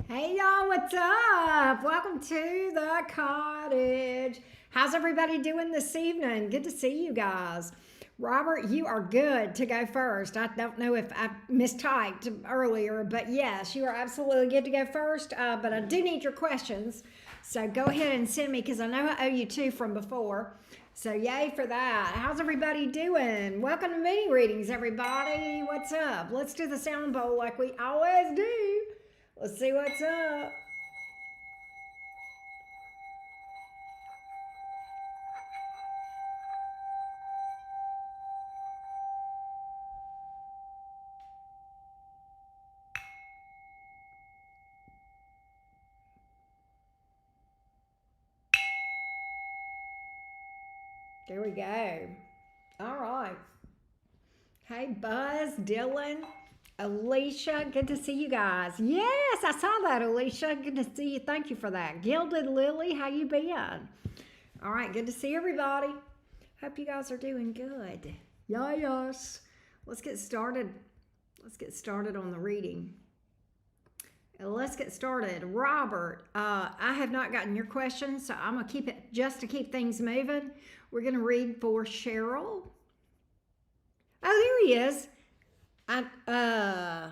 Hey y'all, what's up? Welcome to the cottage. How's everybody doing this evening? Good to see you guys. Robert, you are good to go first. I don't know if I mistyped earlier, but yes, you are absolutely good to go first. But I do need your questions. So go ahead and send me because I know I owe you two from before. So yay for that. How's everybody doing? Welcome to mini readings, everybody. What's up? Let's do the sound bowl like we always do. Let's see what's up. There we go. All right. Hey, Buzz, Dylan, Alicia, good to see you guys. Yes, I saw that, Alicia. Good to see you. Thank you for that. Gilded Lily, how you been? All right, good to see everybody. Hope you guys are doing good. Yes. Let's get started. Let's get started on the reading. Let's get started. Robert, I have not gotten your questions, so I'm going to keep it just to keep things moving. We're going to read for Cheryl. Oh, there he is. Oh,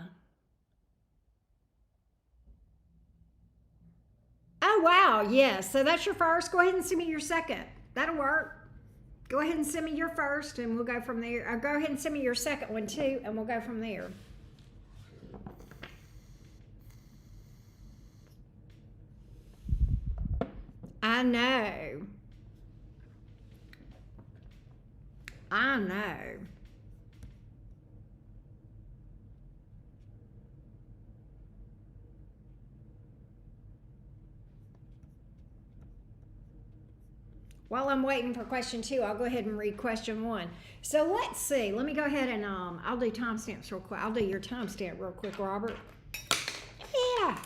wow. Yes. So that's your first. Go ahead and send me your second. That'll work. Go ahead and send me your first, and we'll go from there. Or go ahead and send me your second one, too, and we'll go from there. I know. I know. While I'm waiting for question two, I'll go ahead and read question one. So let's see. Let me go ahead and I'll do timestamps real quick. I'll do your timestamp real quick, Robert. Yeah.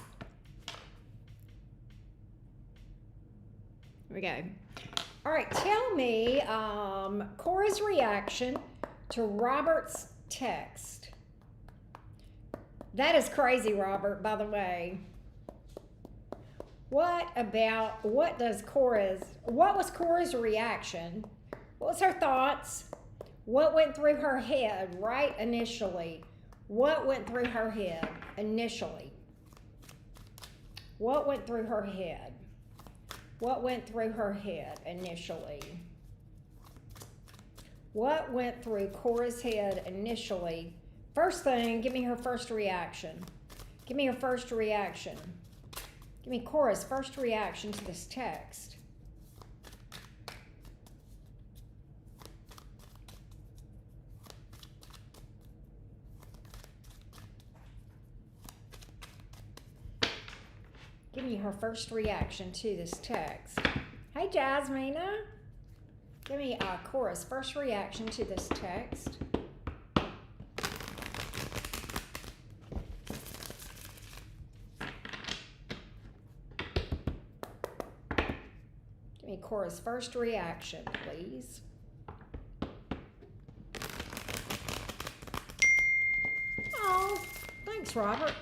Here we go. All right, tell me Cora's reaction to Robert's text. That is crazy, Robert, by the way. What was Cora's reaction? What was her thoughts? What went through her head right initially? What went through her head initially? What went through her head? What went through her head initially? What went through Cora's head initially? First thing, give me her first reaction. Give me her first reaction. Give me Cora's first reaction to this text. Give me her first reaction to this text. Hey, Jasmina. Give me Cora's first reaction to this text. Give me Cora's first reaction, please. Oh, thanks, Robert.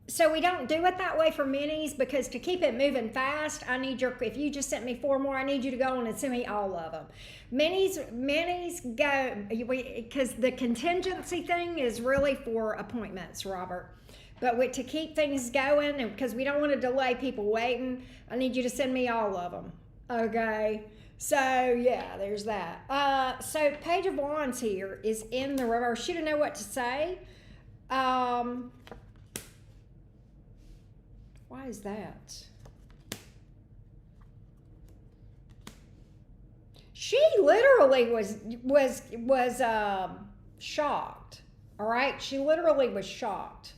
So we don't do it that way for minis because to keep it moving fast, if you just sent me 4 more, I need you to go on and send me all of them. Minis go, because the contingency thing is really for appointments, Robert. But to keep things going, and because we don't want to delay people waiting, I need you to send me all of them. Okay? So, yeah, there's that. So, Page of Wands here is in the reverse. She didn't know what to say. Why is that? She literally was shocked. All right, she literally was shocked,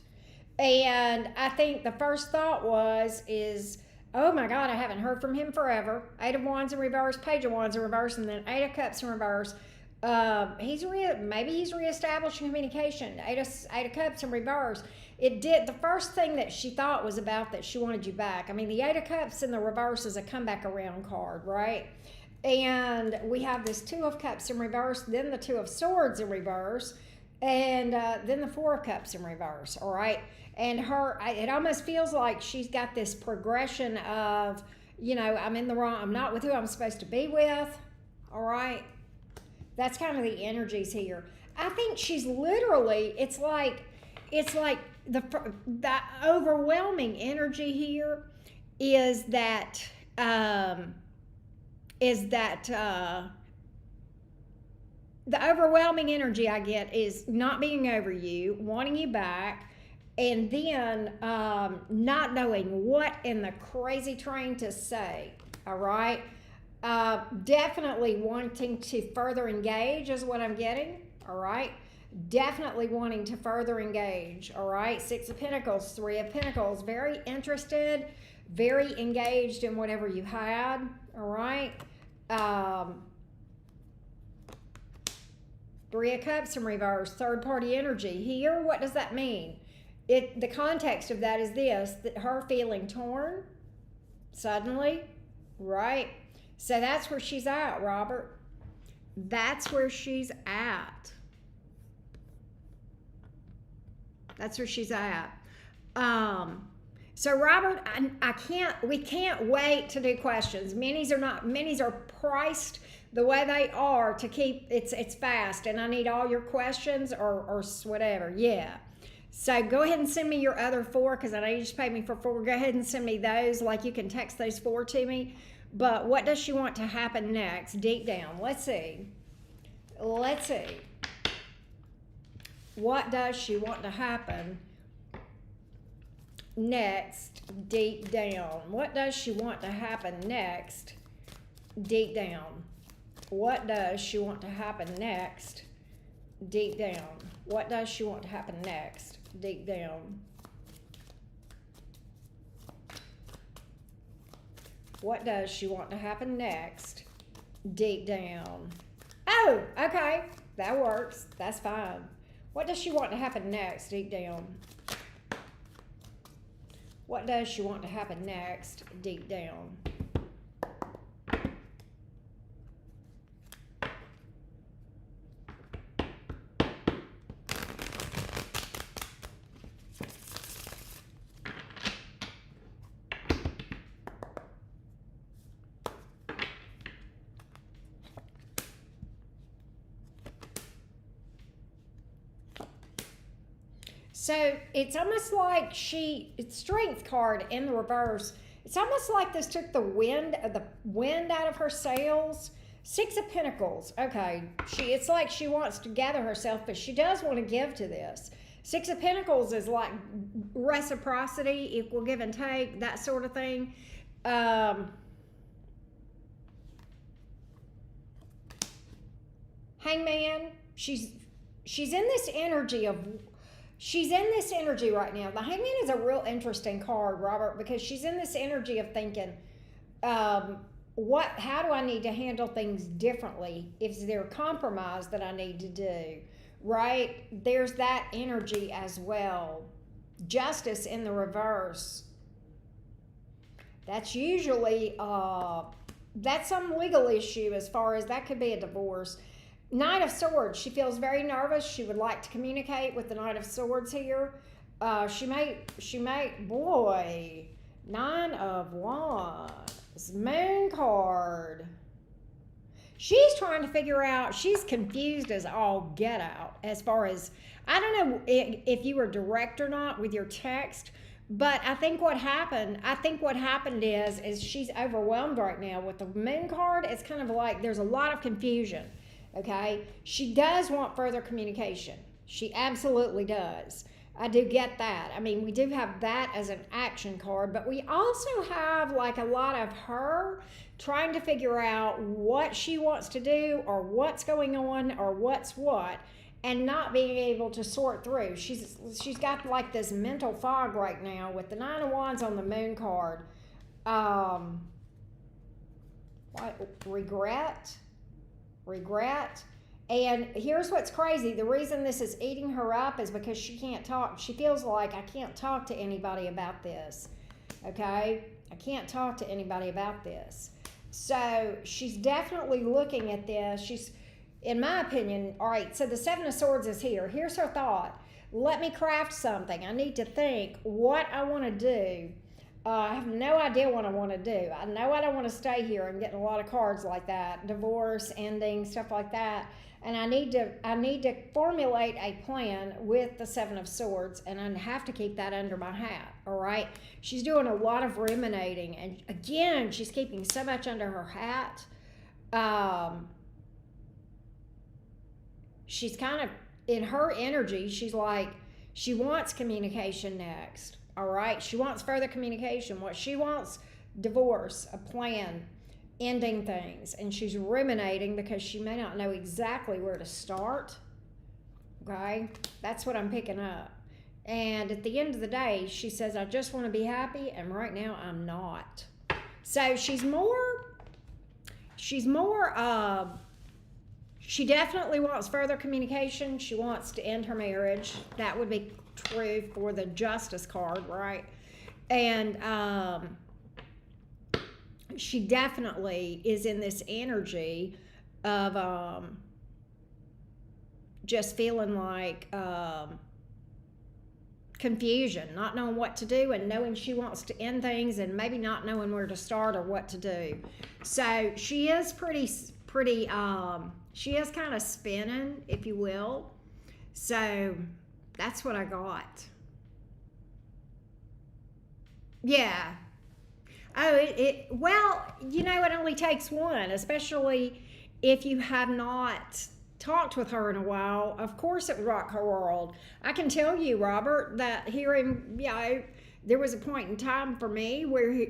and I think the first thought is, oh my God, I haven't heard from him forever. 8 of Wands in reverse, Page of Wands in reverse, and then 8 of Cups in reverse. Maybe he's reestablishing communication. Eight of Cups in reverse. The first thing that she thought was about that she wanted you back. I mean, the 8 of Cups in the reverse is a come back around card, right? And we have this Two of Cups in reverse, then the Two of Swords in reverse, and then the Four of Cups in reverse, all right? And it almost feels like she's got this progression of, I'm in the wrong, I'm not with who I'm supposed to be with, all right? That's kind of the energies here. I think she's literally, it's like the overwhelming energy here is that the overwhelming energy I get is not being over you, wanting you back, and then not knowing what in the crazy train to say, all right? Definitely wanting to further engage is what I'm getting, all right? Definitely wanting to further engage, all right? Six of Pentacles, Three of Pentacles, very interested, very engaged in whatever you had, all right? Three of Cups in reverse, third party energy. Here, what does that mean? The context of that is this, that her feeling torn suddenly, right? So that's where she's at, Robert. That's where she's at. That's where she's at. So Robert, we can't wait to do questions. Minis are priced the way they are to keep, it's fast, and I need all your questions or whatever, yeah. So go ahead and send me your other 4, because I know you just paid me for 4. Go ahead and send me those, like you can text those 4 to me. But what does she want to happen next, deep down? Let's see. What does she want to happen next, deep down? What does she want to happen next, deep down? What does she want to happen next, deep down? What does she want to happen next, deep down? What does she want to happen next, deep down? Oh, okay, that works. That's fine. What does she want to happen next, deep down? What does she want to happen next, deep down? So it's almost like it's Strength card in the reverse. It's almost like this took the wind out of her sails. Six of Pentacles. Okay, it's like she wants to gather herself, but she does want to give to this. Six of Pentacles is like reciprocity, equal give and take, that sort of thing. Hangman. She's in this energy of. She's in this energy right now. The Hangman is a real interesting card, Robert, because she's in this energy of thinking, how do I need to handle things differently? Is there a compromise that I need to do? Right? There's that energy as well. Justice in the reverse. That's usually, that's some legal issue, as far as that could be a divorce. Knight of Swords. She feels very nervous. She would like to communicate with the Knight of Swords here. She may, boy, Nine of Wands, Moon card. She's trying to figure out, she's confused as all get out, as far as, I don't know if you were direct or not with your text, but I think what happened is she's overwhelmed right now with the Moon card. It's kind of like there's a lot of confusion. Okay, she does want further communication. She absolutely does. I do get that. I mean, we do have that as an action card, but we also have like a lot of her trying to figure out what she wants to do or what's going on or what's what, and not being able to sort through. She's got like this mental fog right now with the Nine of Wands on the Moon card. Regret. And here's what's crazy. The reason this is eating her up is because she can't talk. She feels like, I can't talk to anybody about this. Okay? I can't talk to anybody about this. So she's definitely looking at this. She's, in my opinion, all right, so the Seven of Swords is here. Here's her thought. Let me craft something. I need to think what I want to do. I have no idea what I want to do. I know I don't want to stay here. I'm getting a lot of cards like that. Divorce, ending, stuff like that. And I need to formulate a plan with the Seven of Swords, and I have to keep that under my hat, all right? She's doing a lot of ruminating, and again, she's keeping so much under her hat. She's kind of, in her energy, she's like, she wants communication next, all right? She wants further communication. What she wants, divorce, a plan, ending things, and she's ruminating because she may not know exactly where to start. Okay, that's what I'm picking up. And at the end of the day, she says, I just want to be happy, and right now I'm not. So she definitely wants further communication. She wants to end her marriage. That would be true for the Justice card, right? And she definitely is in this energy of just feeling like confusion, not knowing what to do, and knowing she wants to end things, and maybe not knowing where to start or what to do. So she is she is kind of spinning, if you will. So that's what I got. Yeah. Oh, well, it only takes one, especially if you have not talked with her in a while. Of course it would rock her world. I can tell you, Robert, that there was a point in time for me where,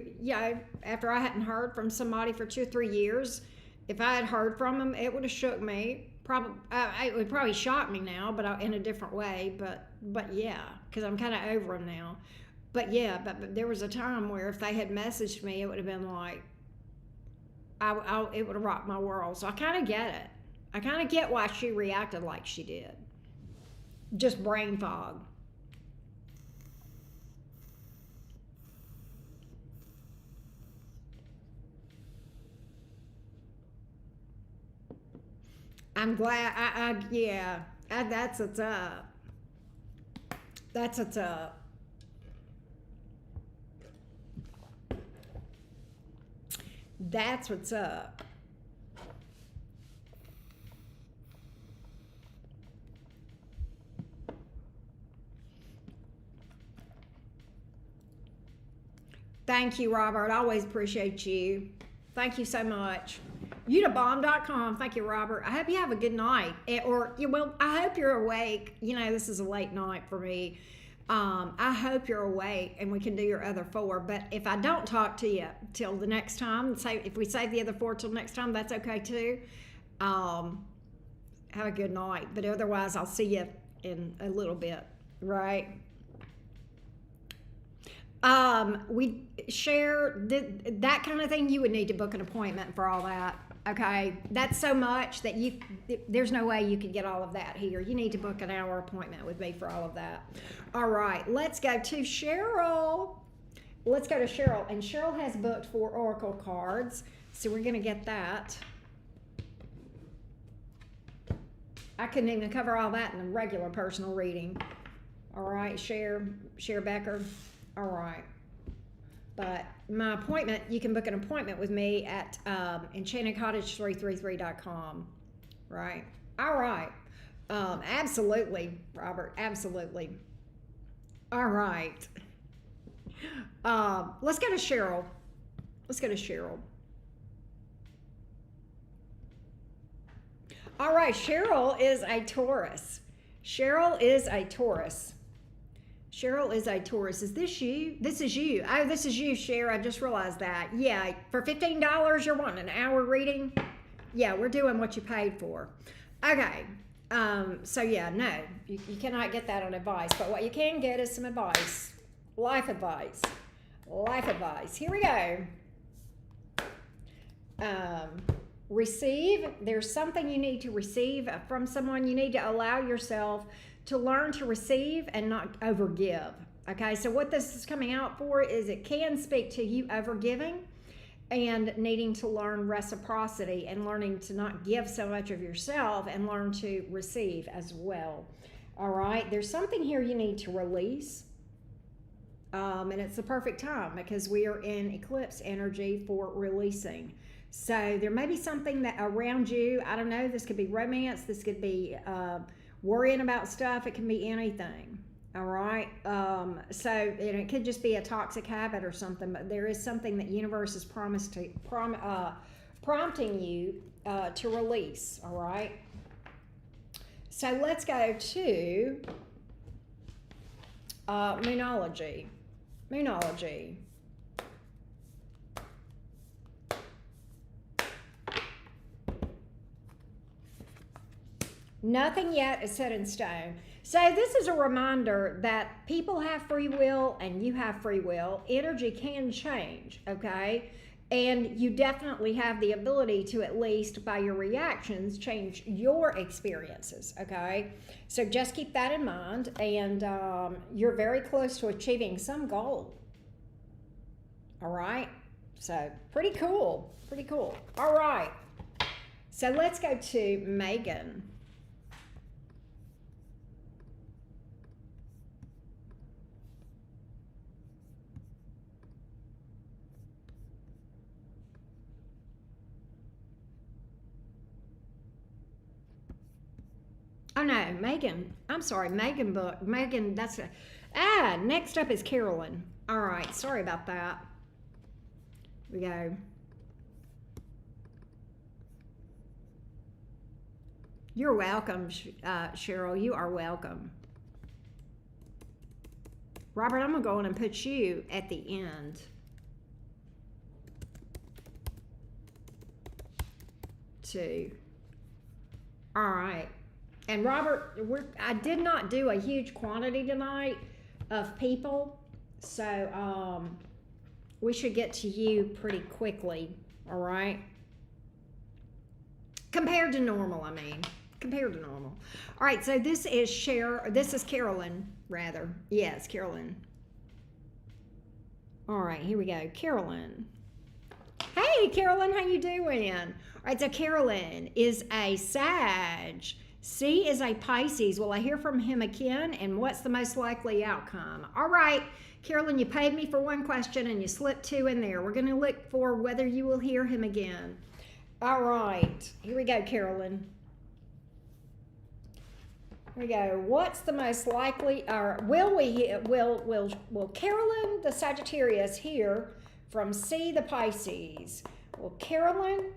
after I hadn't heard from somebody for 2 or 3 years, if I had heard from them, it would have shook me. It would probably shock me now, but in a different way. But yeah, because I'm kind of over them now. But yeah, but there was a time where if they had messaged me, it would have been like, it would have rocked my world. So I kind of get it. I kind of get why she reacted like she did. Just brain fog. I'm glad. That's what's up. That's what's up. That's what's up. Thank you, Robert. I always appreciate you. Thank you so much. Unibomb.com. Thank you, Robert. I hope you have a good night. I hope you're awake. This is a late night for me. I hope you're awake and we can do your other 4. But if I don't talk to you till the next time, if we save the other 4 till next time, that's okay too. Have a good night. But otherwise, I'll see you in a little bit, right? We share that kind of thing. You would need to book an appointment for all that. Okay, that's so much that there's no way you could get all of that here. You need to book an hour appointment with me for all of that. All right, let's go to Cheryl. Let's go to Cheryl, and Cheryl has booked 4 oracle cards, so we're gonna get that. I couldn't even cover all that in a regular personal reading. All right, Cher Becker. All right. But my appointment, you can book an appointment with me at enchantedcottage333.com. Right? All right. Absolutely, Robert. Absolutely. All right. Let's go to Cheryl. All right. Cheryl is a Taurus. Is this you? This is you. Oh, this is you, Cher. I just realized that. Yeah, for $15, you're wanting an hour reading? Yeah, we're doing what you paid for. Okay. So yeah, no, you cannot get that on advice. But what you can get is some advice. Life advice. Here we go. Receive. There's something you need to receive from someone. You need to allow yourself to learn to receive and not overgive. Okay, so what this is coming out for is it can speak to you overgiving, and needing to learn reciprocity and learning to not give so much of yourself and learn to receive as well. All right, there's something here you need to release. And it's the perfect time because we are in eclipse energy for releasing. So there may be something that around you, I don't know, this could be romance, this could be worrying about stuff, it can be anything. All right. So and it could just be a toxic habit or something, but there is something that universe is prompting you to release. All right. So let's go to Moonology. Moonology. Nothing yet is set in stone. So this is a reminder that people have free will and you have free will. Energy can change, okay? And you definitely have the ability to, at least by your reactions, change your experiences, okay? So just keep that in mind, and you're very close to achieving some goal. All right? So pretty cool, pretty cool. All right. So let's go to Megan. Oh no, Megan. I'm sorry, Megan book. Megan, that's a next up is Carolyn. All right, sorry about that. We go. You're welcome, Cheryl. You are welcome. Robert, I'm gonna go in and put you at the end. Two. All right. And Robert, I did not do a huge quantity tonight of people, so we should get to you pretty quickly, all right? Compared to normal, I mean. Compared to normal. All right, so this is Carolyn, rather. Yes, Carolyn. All right, here we go. Carolyn. Hey, Carolyn, how you doing? All right, so Carolyn is a Sag. C is a Pisces. Will I hear from him again? And what's the most likely outcome? All right, Carolyn, you paid me for one question and you slipped two in there. We're going to look for whether you will hear him again. All right, here we go, Carolyn. Here we go. What's the most likely, or will Carolyn, the Sagittarius, hear from C, the Pisces? Will Carolyn,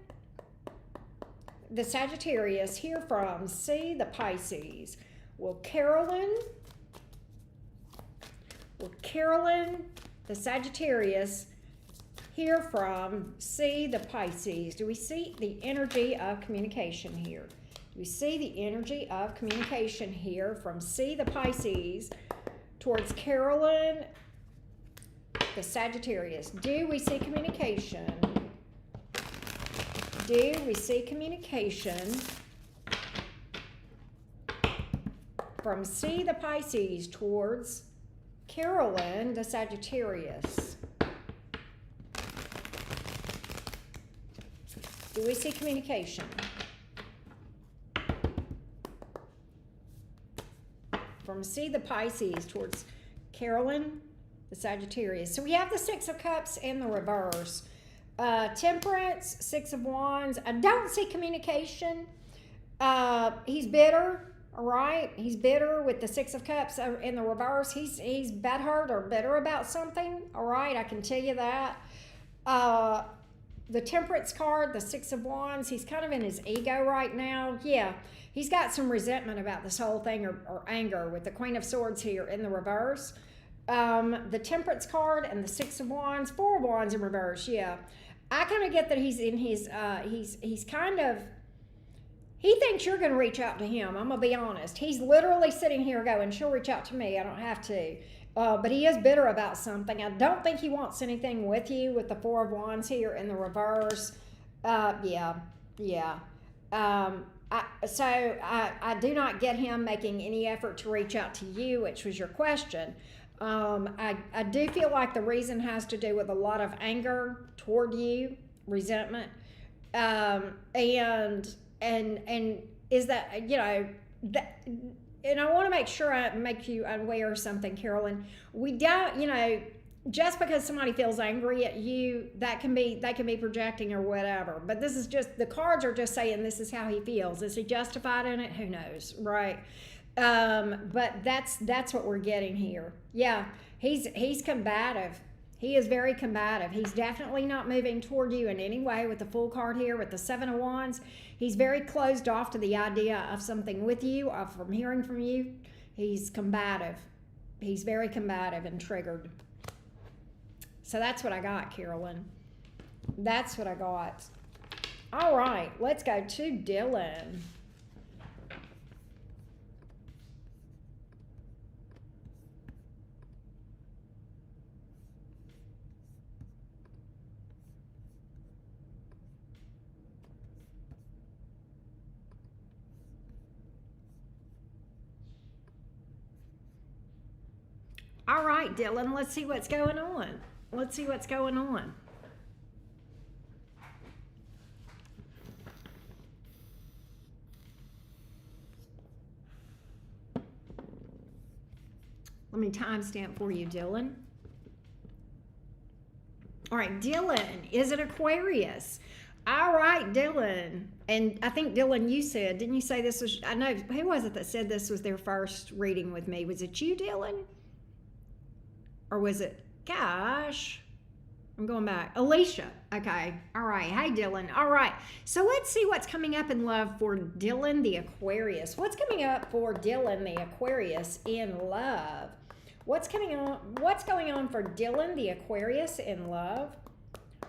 the Sagittarius, hear from C, the Pisces? Will Carolyn, the Sagittarius, hear from C, the Pisces? Do we see the energy of communication here? Do we see the energy of communication here from C, the Pisces, towards Carolyn, the Sagittarius? Do we see communication? Do we see communication from C, the Pisces, towards Carolyn, the Sagittarius? Do we see communication from C, the Pisces, towards Carolyn, the Sagittarius? So we have the Six of Cups in the reverse. Temperance, Six of Wands. I don't see communication. He's bitter, all right? He's bitter with the Six of Cups in the reverse. He's butthurt or bitter about something, all right? I can tell you that. The Temperance card, the Six of Wands, he's kind of in his ego right now. Yeah, he's got some resentment about this whole thing, or anger, with the Queen of Swords here in the reverse. The Temperance card and the Six of Wands, Four of Wands in reverse, yeah. I kind of get that he's in his, he's kind of, he thinks you're going to reach out to him. I'm going to be honest. He's literally sitting here going, she'll reach out to me. I don't have to. But he is bitter about something. I don't think he wants anything with you with the Four of Wands here in the reverse. Yeah. I do not get him making any effort to reach out to you, which was your question. I do feel like the reason has to do with a lot of anger toward you, resentment, and is that, that, and I want to make sure I make you aware of something, Carolyn. We don't, just because somebody feels angry at you, that can be, they can be projecting or whatever. But this is just, the cards are just saying this is how he feels. Is he justified in it? Who knows, right? But that's what we're getting here. Yeah, he's combative. He is very combative. He's definitely not moving toward you in any way with the Fool card here, with the Seven of Wands. He's very closed off to the idea of something with you, from hearing from you. He's combative. He's very combative and triggered. So that's what I got, Carolyn. That's what I got. All right, let's go to Dylan. All right, Dylan, let's see what's going on. Let's see what's going on. Let me timestamp for you, Dylan. All right, Dylan is an Aquarius. All right, Dylan. And I think, Dylan, you said, didn't you say this was, I know, who was it that said this was their first reading with me? Was it you, Dylan? Or was it, gosh, I'm going back. Alicia. Okay. All right. Hey, Dylan. All right. So let's see what's coming up in love for Dylan the Aquarius. What's coming up for Dylan the Aquarius in love? What's coming on? What's going on for Dylan the Aquarius in love?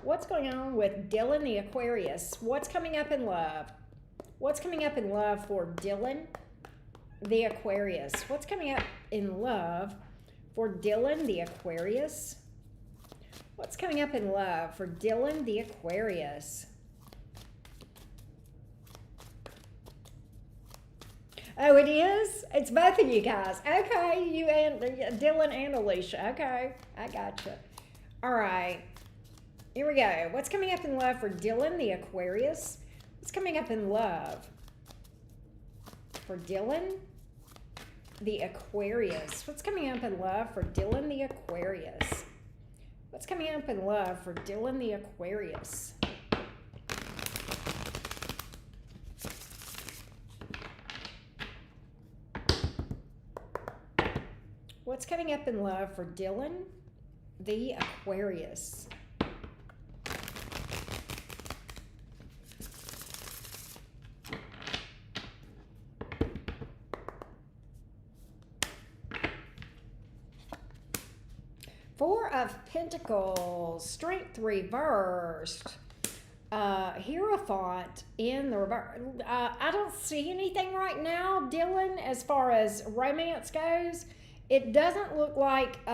What's going on with Dylan the Aquarius? What's coming up in love? What's coming up in love for Dylan the Aquarius? What's coming up in love for Dylan the Aquarius? What's coming up in love for Dylan the Aquarius? Oh, it is? It's both of you guys. Okay, you and Dylan and Alicia. Okay, I gotcha. All right, here we go. What's coming up in love for Dylan the Aquarius? What's coming up in love for Dylan the Aquarius? What's coming up in love for Dylan the Aquarius? What's coming up in love for Dylan the Aquarius? What's coming up in love for Dylan the Aquarius? Four of Pentacles, Strength reversed, Hierophant in the reverse. I don't see anything right now, Dylan, as far as romance goes. It doesn't look like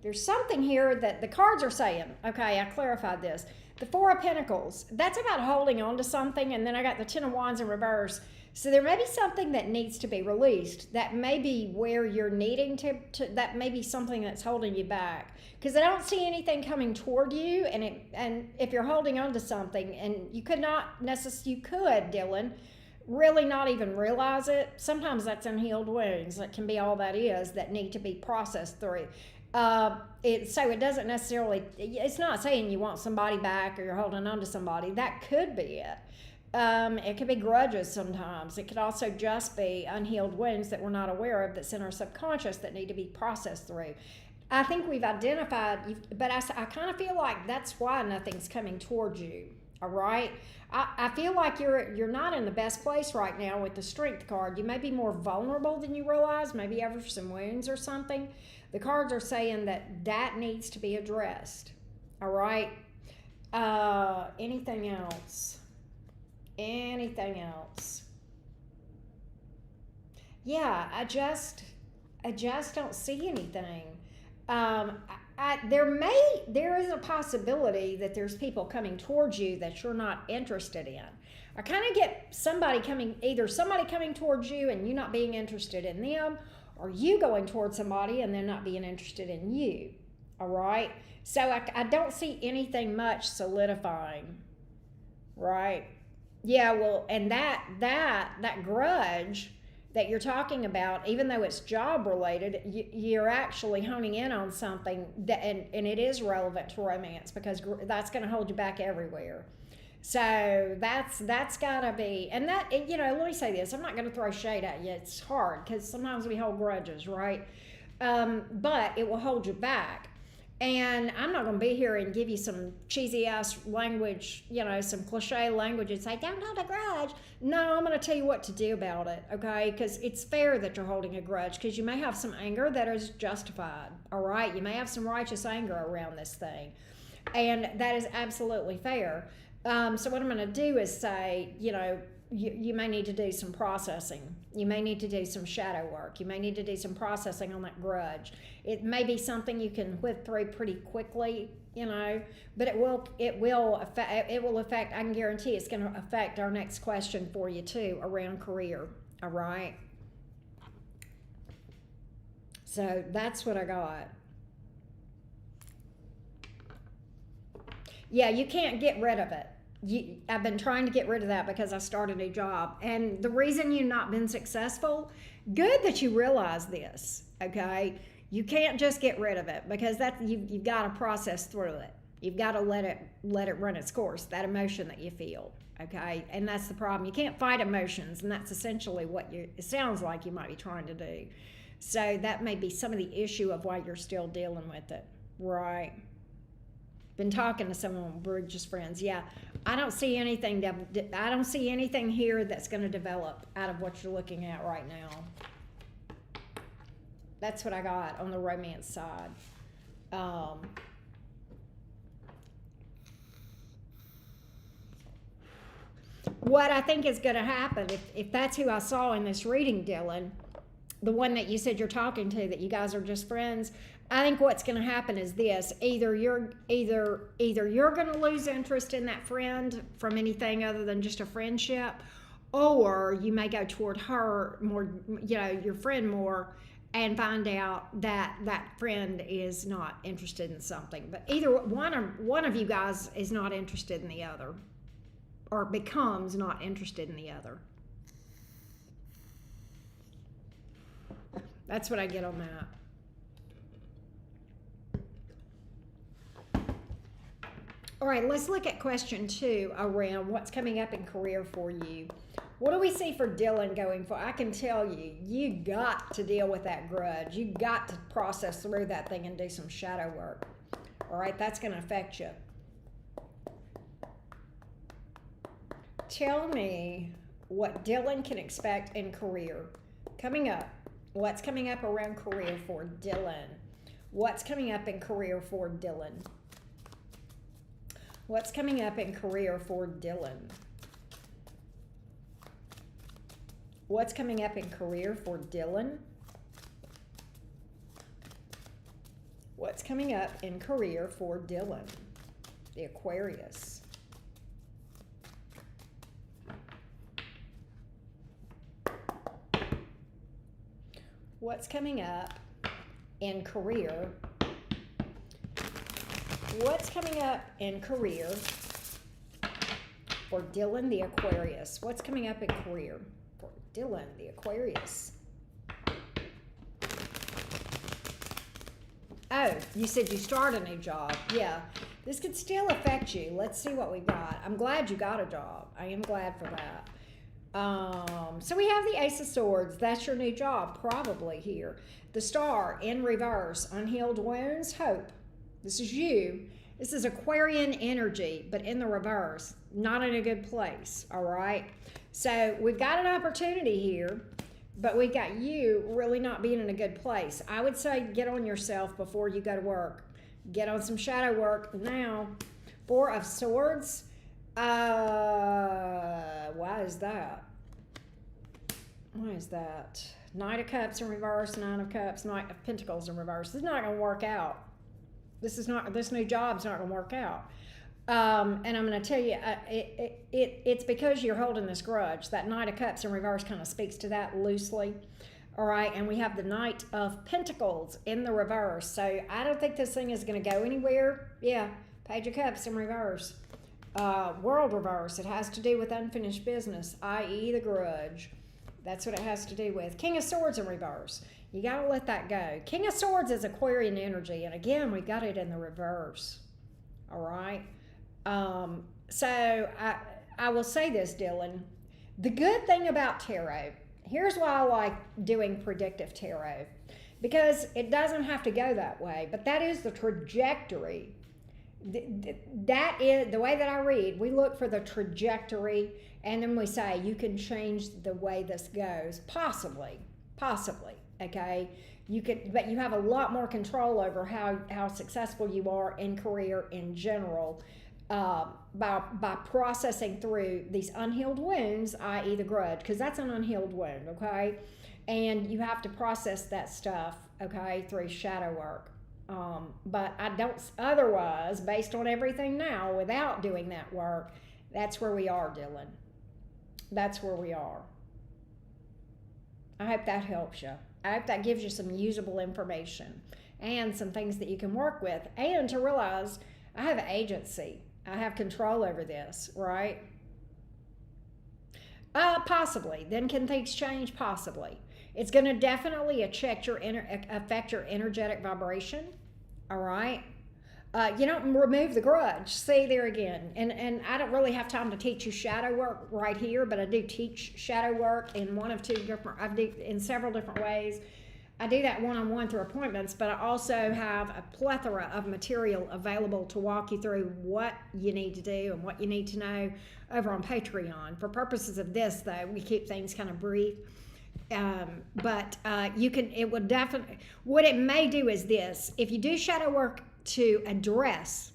there's something here that the cards are saying. Okay, I clarified this. The Four of Pentacles, that's about holding on to something, and then I got the Ten of Wands in reverse. So there may be something that needs to be released. That may be where you're needing to that may be something that's holding you back. Because I don't see anything coming toward you, and if you're holding on to something, and you could not necessarily, you could, Dylan, really not even realize it. Sometimes that's unhealed wounds. That can be all that is, that need to be processed through. So it doesn't necessarily, it's not saying you want somebody back or you're holding on to somebody. That could be it. It could be grudges sometimes. It could also just be unhealed wounds that we're not aware of, that's in our subconscious, that need to be processed through. I think we've identified, but I kind of feel like that's why nothing's coming towards you. All right. I feel like you're not in the best place right now with the Strength card. You may be more vulnerable than you realize, maybe ever some wounds or something. The cards are saying that needs to be addressed. All right. Anything else? Anything else? Yeah, I just don't see anything. There is a possibility that there's people coming towards you that you're not interested in. I kind of get somebody coming towards you and you not being interested in them, or you going towards somebody and they're not being interested in you. All right. So I don't see anything much solidifying. Right. Yeah. Well, and that grudge that you're talking about, even though it's job related, you're actually honing in on something that, and it is relevant to romance, because that's going to hold you back everywhere. So that's got to be, and that, let me say this, I'm not going to throw shade at you. It's hard because sometimes we hold grudges, right? But it will hold you back. And I'm not going to be here and give you some cheesy ass language, some cliche language and say, don't hold a grudge. No, I'm going to tell you what to do about it, okay? Because it's fair that you're holding a grudge, because you may have some anger that is justified, all right? You may have some righteous anger around this thing. And that is absolutely fair. So what I'm going to do is say, you may need to do some processing. You may need to do some shadow work. You may need to do some processing on that grudge. It may be something you can whip through pretty quickly, but it will affect, I can guarantee it's going to affect our next question for you too, around career. All right. So that's what I got. Yeah, you can't get rid of it. I've been trying to get rid of that because I started a new job. And the reason you've not been successful, good that you realize this, okay? You can't just get rid of it, because you've got to process through it. You've got to let it run its course, that emotion that you feel, okay? And that's the problem. You can't fight emotions, and that's essentially what it sounds like you might be trying to do. So that may be some of the issue of why you're still dealing with it, right? Been talking to someone, we're just friends. Yeah, I don't see anything here that's going to develop out of what you're looking at right now. That's what I got on the romance side. What I think is going to happen, if that's who I saw in this reading, Dylan, the one that you said you're talking to, that you guys are just friends, I think what's going to happen is this: either you're going to lose interest in that friend from anything other than just a friendship, or you may go toward her more, your friend more, and find out that that friend is not interested in something. But either one of you guys is not interested in the other, or becomes not interested in the other. That's what I get on that. All right, let's look at question 2 around what's coming up in career for you. What do we see for Dylan going for? I can tell you got to deal with that grudge. You got to process through that thing and do some shadow work. All right, that's going to affect you. Tell me what Dylan can expect in career coming up. What's coming up around career for Dylan? What's coming up in career for Dylan? What's coming up in career for Dylan? What's coming up in career for Dylan? What's coming up in career for Dylan? The Aquarius. What's coming up in career? What's coming up in career for Dylan the Aquarius? What's coming up in career for Dylan the Aquarius? Oh, you said you start a new job. Yeah, this could still affect you. Let's see what we got. I'm glad you got a job. I am glad for that. So we have the Ace of Swords. That's your new job, probably here. The Star in reverse. Unhealed wounds, hope. This is you. This is Aquarian energy, but in the reverse. Not in a good place, all right? So we've got an opportunity here, but we got you really not being in a good place. I would say get on yourself before you go to work. Get on some shadow work now. Four of Swords. Why is that? Why is that? Knight of Cups in reverse, Nine of Cups, Knight of Pentacles in reverse. This is not going to work out. This new job's not going to work out. And I'm going to tell you, it's because you're holding this grudge. That Knight of Cups in reverse kind of speaks to that loosely. All right, and we have the Knight of Pentacles in the reverse. So I don't think this thing is going to go anywhere. Yeah, Page of Cups in reverse. World reverse. It has to do with unfinished business, i.e. the grudge. That's what it has to do with. King of Swords in reverse. You got to let that go. King of Swords is Aquarian energy. And again, we got it in the reverse. All right. So I will say this, Dylan. The good thing about tarot, here's why I like doing predictive tarot. Because it doesn't have to go that way. But that is the trajectory. That is the way that I read. We look for the trajectory. And then we say, you can change the way this goes. Possibly. Okay, you could, but you have a lot more control over how successful you are in career in general by processing through these unhealed wounds, i.e. the grudge, because that's an unhealed wound, okay? And you have to process that stuff, okay, through shadow work. But I don't, otherwise, based on everything now, without doing that work, that's where we are, Dylan. That's where we are. I hope that helps you. I hope that gives you some usable information and some things that you can work with, and to realize I have agency. I have control over this, right? Possibly. Then can things change? Possibly. It's going to definitely affect your energetic vibration, all right? You don't remove the grudge. See, there again. And I don't really have time to teach you shadow work right here, but I do teach shadow work in in several different ways. I do that one-on-one through appointments, but I also have a plethora of material available to walk you through what you need to do and what you need to know over on Patreon. For purposes of this, though, we keep things kind of brief. You can, it would definitely, what it may do is this: if you do shadow work to address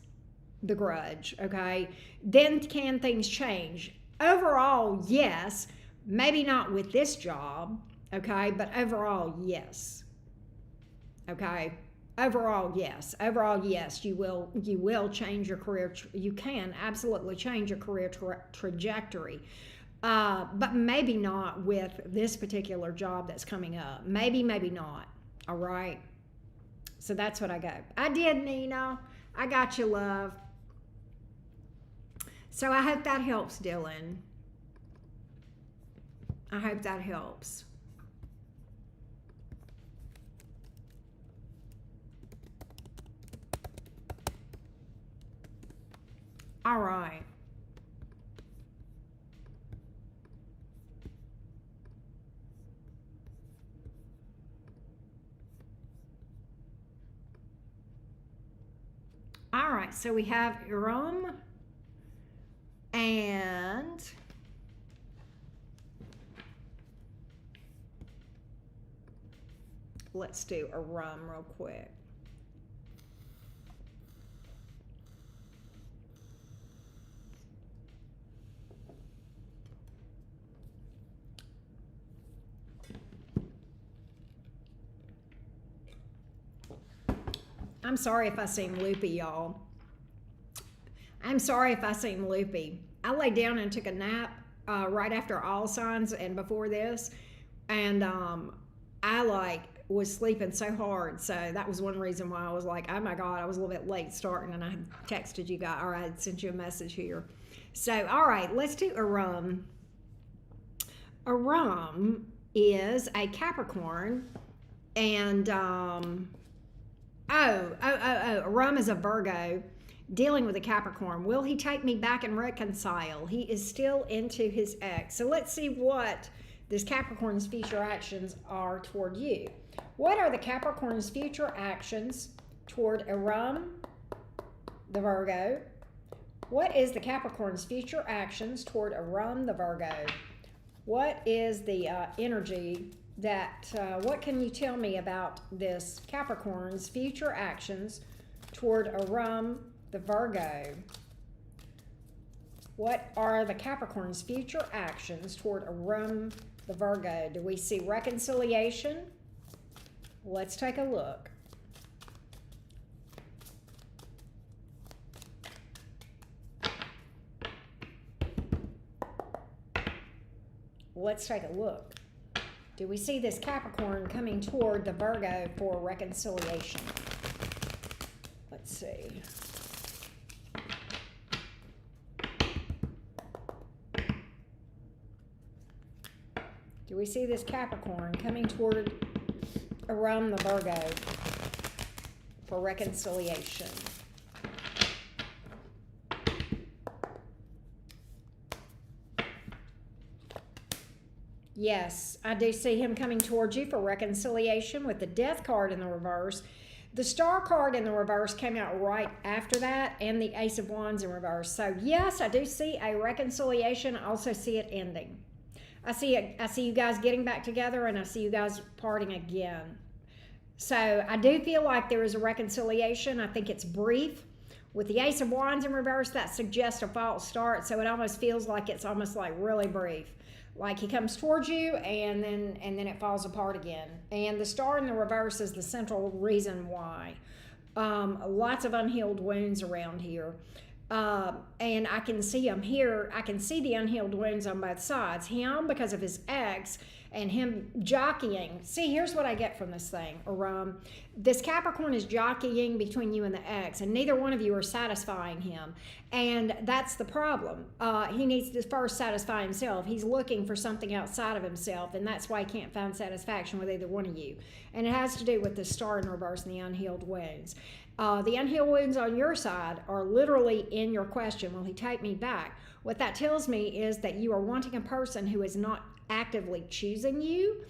the grudge, okay, then can things change? Overall, yes. Maybe not with this job, okay, but overall, yes. Okay, overall, yes. Overall, yes. You will change your career. You can absolutely change your career trajectory, but maybe not with this particular job that's coming up. Maybe not. All right. So that's what I got. I did, Nina. I got you, love. So I hope that helps, Dylan. I hope that helps. All right. All right, so we have Urim and let's do Urim real quick. I'm sorry if I seem loopy, y'all. I'm sorry if I seem loopy. I laid down and took a nap right after All Signs and before this, and I was sleeping so hard, so that was one reason why I was like, oh my God, I was a little bit late starting, and I texted you guys, or I had sent you a message here. So, all right, let's do Urim. Urim is a Capricorn, and Urim is a Virgo dealing with a Capricorn. Will he take me back and reconcile? He is still into his ex. So let's see what this Capricorn's future actions are toward you. What are the Capricorn's future actions toward Urim, the Virgo? What is the Capricorn's future actions toward Urim, the Virgo? What is the energy that, what can you tell me about this Capricorn's future actions toward Urim, the Virgo? What are the Capricorn's future actions toward Urim, the Virgo? Do we see reconciliation? Let's take a look. Let's take a look. Do we see this Capricorn coming toward the Virgo for reconciliation? Let's see. Do we see this Capricorn coming toward around the Virgo for reconciliation? Yes, I do see him coming towards you for reconciliation with the Death card in the reverse. The Star card in the reverse came out right after that, and the Ace of Wands in reverse. So yes, I do see a reconciliation. I also see it ending. I see you guys getting back together, and I see you guys parting again. So I do feel like there is a reconciliation. I think it's brief. With the Ace of Wands in reverse, that suggests a false start. So it almost feels like it's almost like really brief. Like he comes towards you and then it falls apart again. And the Star in the reverse is the central reason why. Lots of unhealed wounds around here. And I can see him here. I can see the unhealed wounds on both sides. Him because of his ex, and him jockeying. See, here's what I get from this thing. This Capricorn is jockeying between you and the ex, and neither one of you are satisfying him. And that's the problem. He needs to first satisfy himself. He's looking for something outside of himself, and that's why he can't find satisfaction with either one of you. And it has to do with the Star in reverse and the unhealed wounds. The unhealed wounds on your side are literally in your question, will he take me back? What that tells me is that you are wanting a person who is not actively choosing you,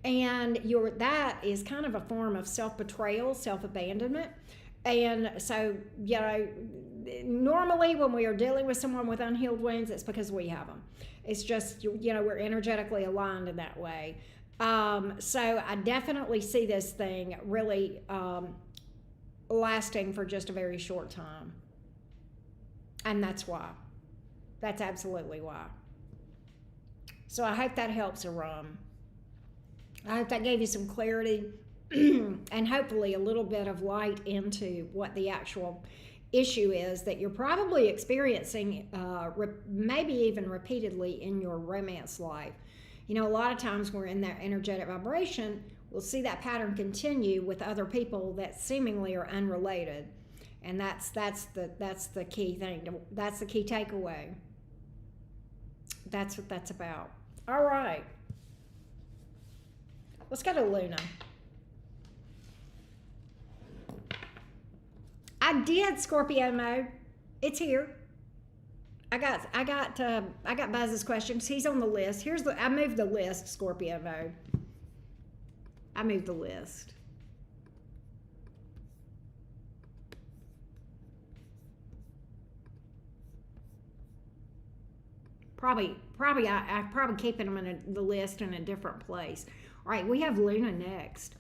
and that is kind of a form of self-betrayal, self-abandonment. And so, you know, normally when we are dealing with someone with unhealed wounds, it's because we have them. It's just, you know, we're energetically aligned in that way. So I definitely see this thing really lasting for just a very short time. And that's why. That's absolutely why. So I hope that helps, Aram. I hope that gave you some clarity and hopefully a little bit of light into what the actual issue is that you're probably experiencing, maybe even repeatedly in your romance life. You know, a lot of times we're in that energetic vibration, we'll see that pattern continue with other people that seemingly are unrelated. And that's the key thing. That's the key takeaway. That's what that's about. All right. Let's go to Luna. I did Scorpio mode. It's here. I got Buzz's questions. He's on the list. I moved the list, Scorpio mode. I moved the list. I probably keeping them in the list in a different place. All right, we have Luna next.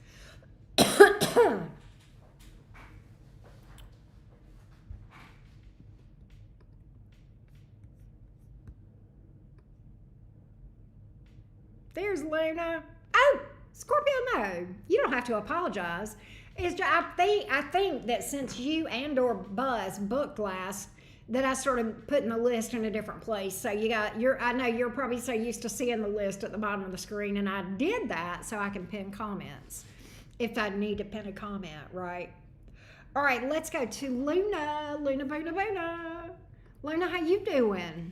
There's Luna. Oh, Scorpio mode. You don't have to apologize. I think that since you and or Buzz booked last, that I started putting the list in a different place. So I know you're probably so used to seeing the list at the bottom of the screen, and I did that so I can pin comments if I need to pin a comment, right? All right, let's go to Luna. Luna, Luna, Luna. Luna, how you doing?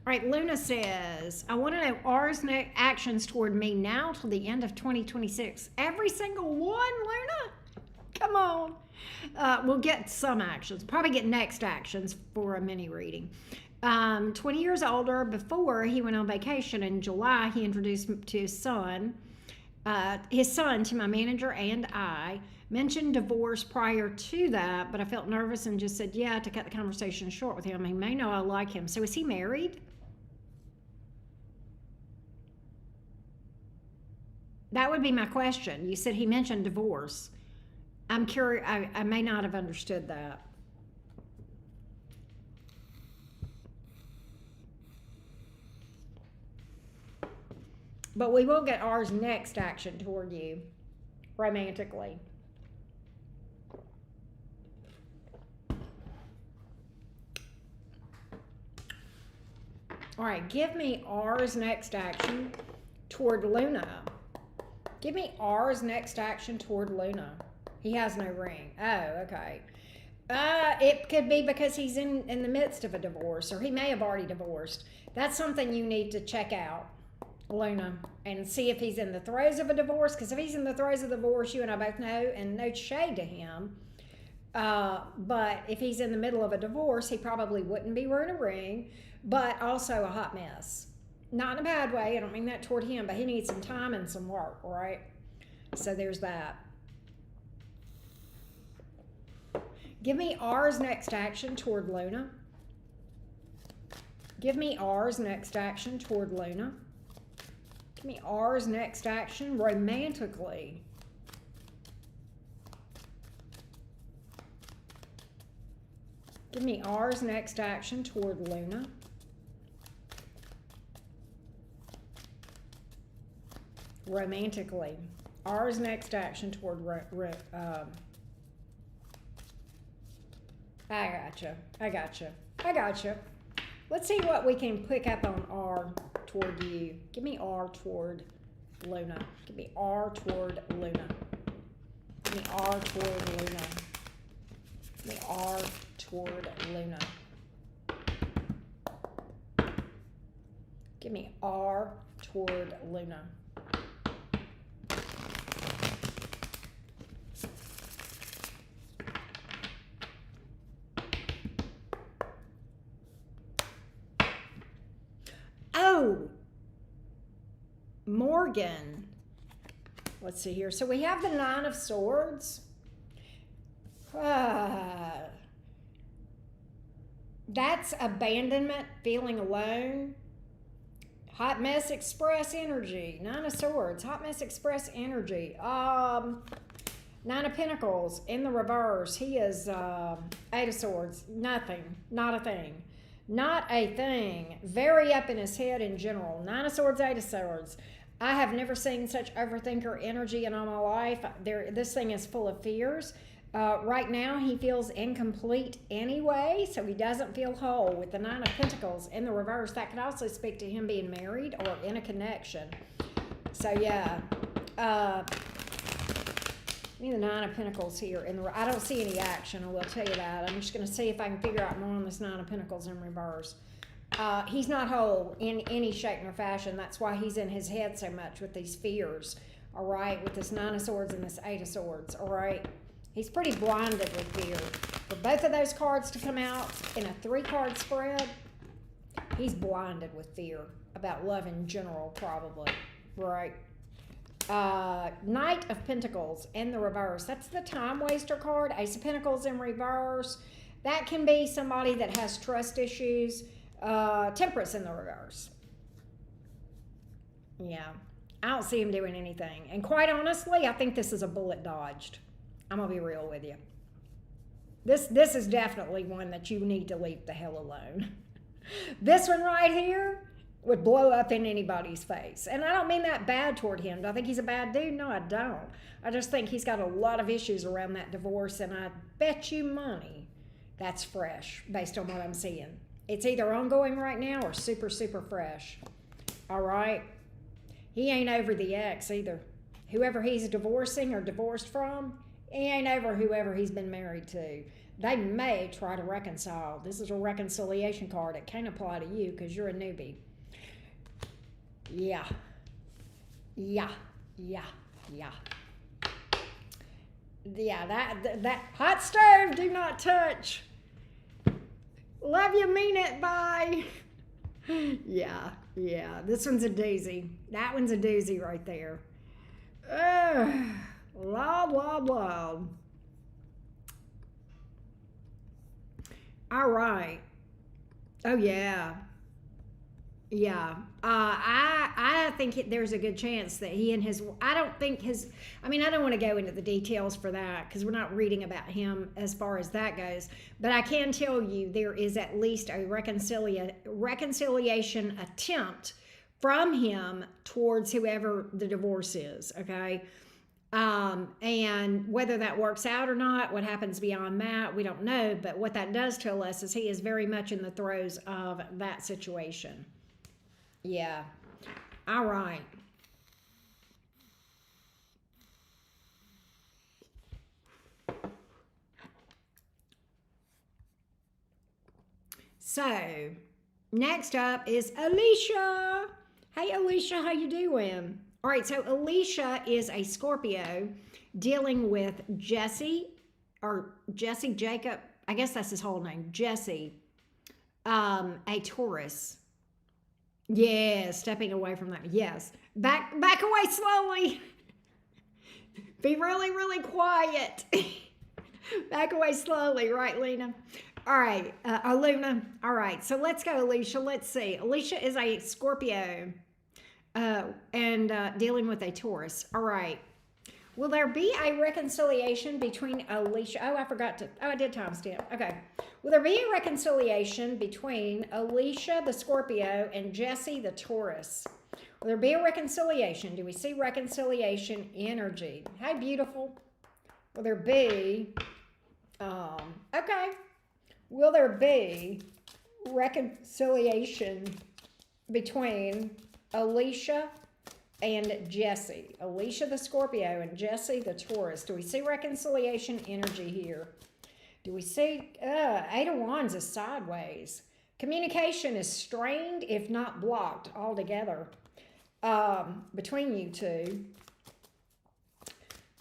All right, Luna says, I want to know R's actions toward me now till the end of 2026. Every single one, Luna? Come on. We'll get some actions, probably get next actions for a mini reading. 20 years older, before he went on vacation in July, he introduced to his son to my manager, and I mentioned divorce prior to that, but I felt nervous and just said yeah to cut the conversation short with him. He may know I like him. So is he married? That would be my question. You said he mentioned divorce. I'm curious. I may not have understood that. But we will get ours next action toward you romantically. All right, give me R's next action toward Luna. Give me R's next action toward Luna. He has no ring. Oh, okay. It could be because he's in the midst of a divorce, or he may have already divorced. That's something you need to check out, Luna, and see if he's in the throes of a divorce. Because if he's in the throes of the divorce, you and I both know, and no shade to him, but if he's in the middle of a divorce, he probably wouldn't be wearing a ring, but also a hot mess. Not in a bad way. I don't mean that toward him, but he needs some time and some work, right? So there's that. Give me R's next action toward Luna. Give me R's next action toward Luna. Give me R's next action romantically. Give me R's next action toward Luna. Romantically. R's next action toward I gotcha. Let's see what we can pick up on R toward you. Give me R toward Luna. Give me R toward Luna. Give me R toward Luna. Give me R toward Luna. Give me R toward Luna. Oh, Morgan. Let's see here. So we have the Nine of Swords. That's abandonment, feeling alone. Hot Mess Express energy. Nine of Swords. Hot Mess Express energy. Nine of Pentacles in the reverse. He is Eight of Swords. Nothing. Not a thing. Not a thing. Very up in his head in general. Nine of Swords, Eight of Swords. I have never seen such overthinker energy in all my life. This thing is full of fears. Right now, he feels incomplete anyway, so he doesn't feel whole. With the Nine of Pentacles in the reverse, that could also speak to him being married or in a connection. So, yeah. I need the Nine of Pentacles here. I don't see any action, I will tell you that. I'm just going to see if I can figure out more on this Nine of Pentacles in reverse. He's not whole in any shape nor fashion. That's why he's in his head so much with these fears, all right, with this Nine of Swords and this Eight of Swords, all right? He's pretty blinded with fear. For both of those cards to come out in a 3-card spread, he's blinded with fear about love in general, probably, right? Knight of Pentacles in the reverse. That's the time waster card. Ace of Pentacles in reverse. That can be somebody that has trust issues. Temperance in the reverse. Yeah. I don't see him doing anything. And quite honestly, I think this is a bullet dodged. I'm going to be real with you. This is definitely one that you need to leave the hell alone. This one right here would blow up in anybody's face. And I don't mean that bad toward him. Do I think he's a bad dude? No, I don't. I just think he's got a lot of issues around that divorce, and I bet you money that's fresh based on what I'm seeing. It's either ongoing right now or super, super fresh. All right? He ain't over the ex either. Whoever he's divorcing or divorced from, he ain't over whoever he's been married to. They may try to reconcile. This is a reconciliation card. It can't apply to you because you're a newbie. Yeah. Yeah, that hot stove, do not touch. Love you, mean it, bye. Yeah. This one's a doozy. That one's a doozy right there. Loud. All right. Oh, yeah. I think there's a good chance that he and his, I don't want to go into the details for that because we're not reading about him as far as that goes, but I can tell you there is at least a reconciliation attempt from him towards whoever the divorce is, okay? And whether that works out or not, what happens beyond that, we don't know, but what that does tell us is he is very much in the throes of that situation. Yeah. All right. So next up is Alicia. Hey Alicia, how you doing? All right, so Alicia is a Scorpio dealing with Jesse Jacob. I guess that's his whole name, Jesse. A Taurus. Yeah, stepping away from that. Yes, back away slowly. Be really really quiet. Back away slowly, right, Lena? All right, Luna. All right, so let's go, Alicia. Let's see. Alicia is a Scorpio and dealing with a Taurus. All right. Will there be a reconciliation between Alicia? Oh, I forgot to. Oh, I did timestamp. Okay. Will there be a reconciliation between Alicia, the Scorpio, and Jesse, the Taurus? Will there be a reconciliation? Do we see reconciliation energy? Hey, beautiful. Will there be? Okay. Will there be reconciliation between Alicia and Jesse? Alicia the Scorpio and Jesse the Taurus. Do we see reconciliation energy here? Do we see Eight of Wands is sideways? Communication is strained, if not blocked altogether, between you two.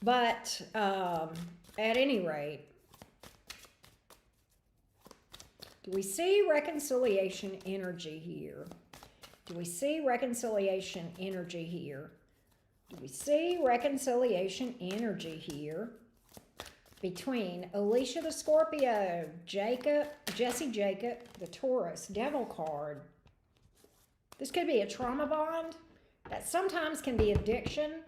But at any rate, do we see reconciliation energy here? Do we see reconciliation energy here? Do we see reconciliation energy here between Alicia the Scorpio, Jesse Jacob, the Taurus, Devil card? This could be a trauma bond. That sometimes can be addiction.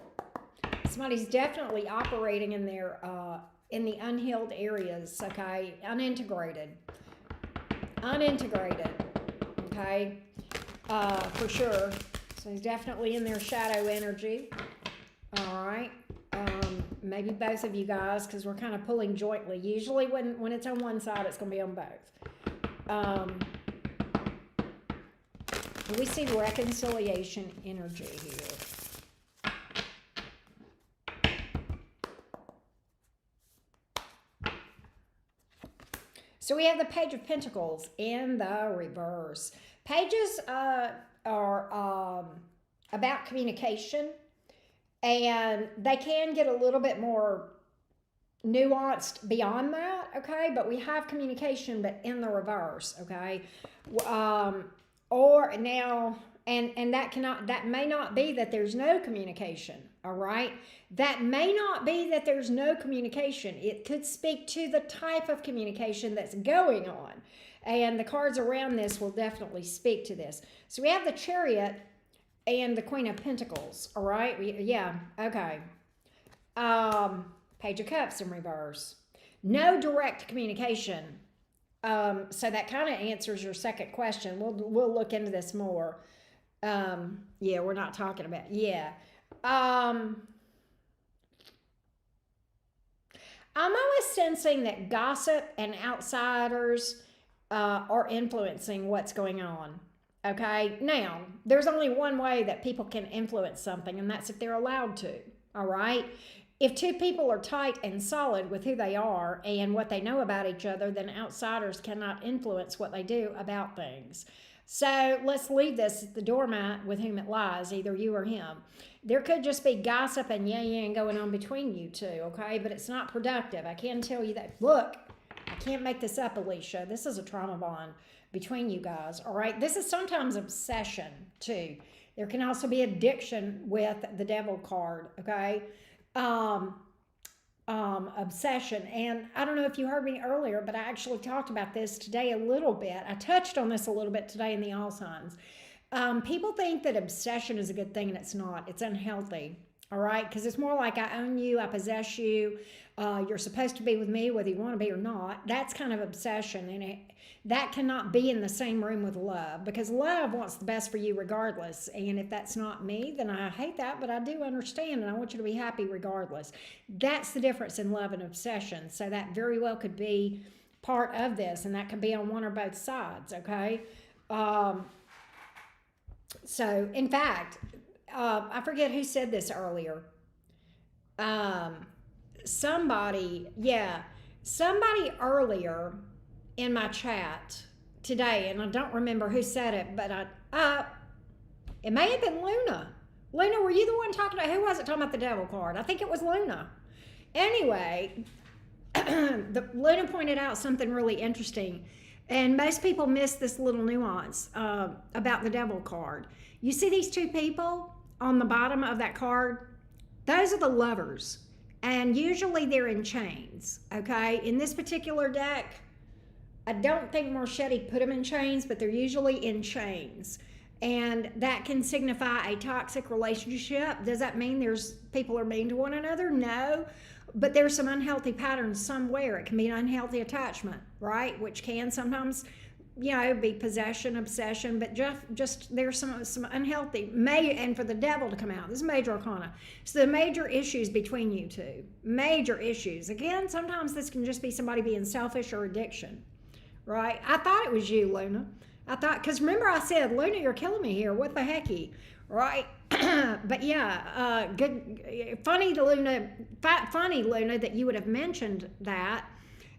Somebody's definitely operating in their in the unhealed areas, okay? Unintegrated, okay? For sure. So he's definitely in their shadow energy. All right. Maybe both of you guys, because we're kind of pulling jointly. Usually when it's on one side, it's going to be on both. We see reconciliation energy here. So we have the Page of Pentacles in the reverse. Pages are about communication, and they can get a little bit more nuanced beyond that, okay? But we have communication, but in the reverse, okay? Or now, and that may not be that there's no communication, all right? That may not be that there's no communication. It could speak to the type of communication that's going on. And the cards around this will definitely speak to this. So we have the Chariot and the Queen of Pentacles, all right? Okay. Page of Cups in reverse. No direct communication. So that kind of answers your second question. We'll look into this more. We're not talking about, I'm always sensing that gossip and outsiders are influencing what's going on. Okay, now there's only one way that people can influence something, and that's if they're allowed to. All right, if two people are tight and solid with who they are and what they know about each other, then outsiders cannot influence what they do about things. So let's leave this the doormat with whom it lies, either you or him. There could just be gossip and yang going on between you two, okay? But it's not productive. I can tell you that. Look, I can't make this up, Alicia. This is a trauma bond between you guys, all right? This is sometimes obsession, too. There can also be addiction with the Devil card, okay? Obsession. And I don't know if you heard me earlier, but I actually talked about this today a little bit. I touched on this a little bit today in the All Signs. People think that obsession is a good thing, and it's not. It's unhealthy, all right? Because it's more like I own you, I possess you, you're supposed to be with me whether you want to be or not. That's kind of obsession, and that cannot be in the same room with love, because love wants the best for you regardless. And if that's not me, then I hate that, but I do understand, and I want you to be happy regardless. That's the difference in love and obsession. So that very well could be part of this, and that could be on one or both sides, okay? So, in fact, I forget who said this earlier. Um, yeah, somebody earlier in my chat today, and I don't remember who said it, but it may have been Luna. Luna, were you the one talking about, who was it talking about the devil card? I think it was Luna. Anyway, Luna pointed out something really interesting, and most people miss this little nuance about the devil card. You see these two people on the bottom of that card? Those are the lovers, and usually they're in chains. Okay, in this particular deck, I don't think Marchetti put them in chains, but they're usually in chains. And that can signify a toxic relationship. Does that mean there's people are mean to one another? No. But there's some unhealthy patterns somewhere. It can be an unhealthy attachment, right? Which can sometimes, be possession, obsession, but just there's some unhealthy, and for the devil to come out. This is major arcana. So the major issues between you two, major issues. Again, sometimes this can just be somebody being selfish or addiction, right? I thought it was you, Luna. I thought, because remember I said, Luna, you're killing me here. What the hecky, right? But yeah, good, funny Luna, that you would have mentioned that.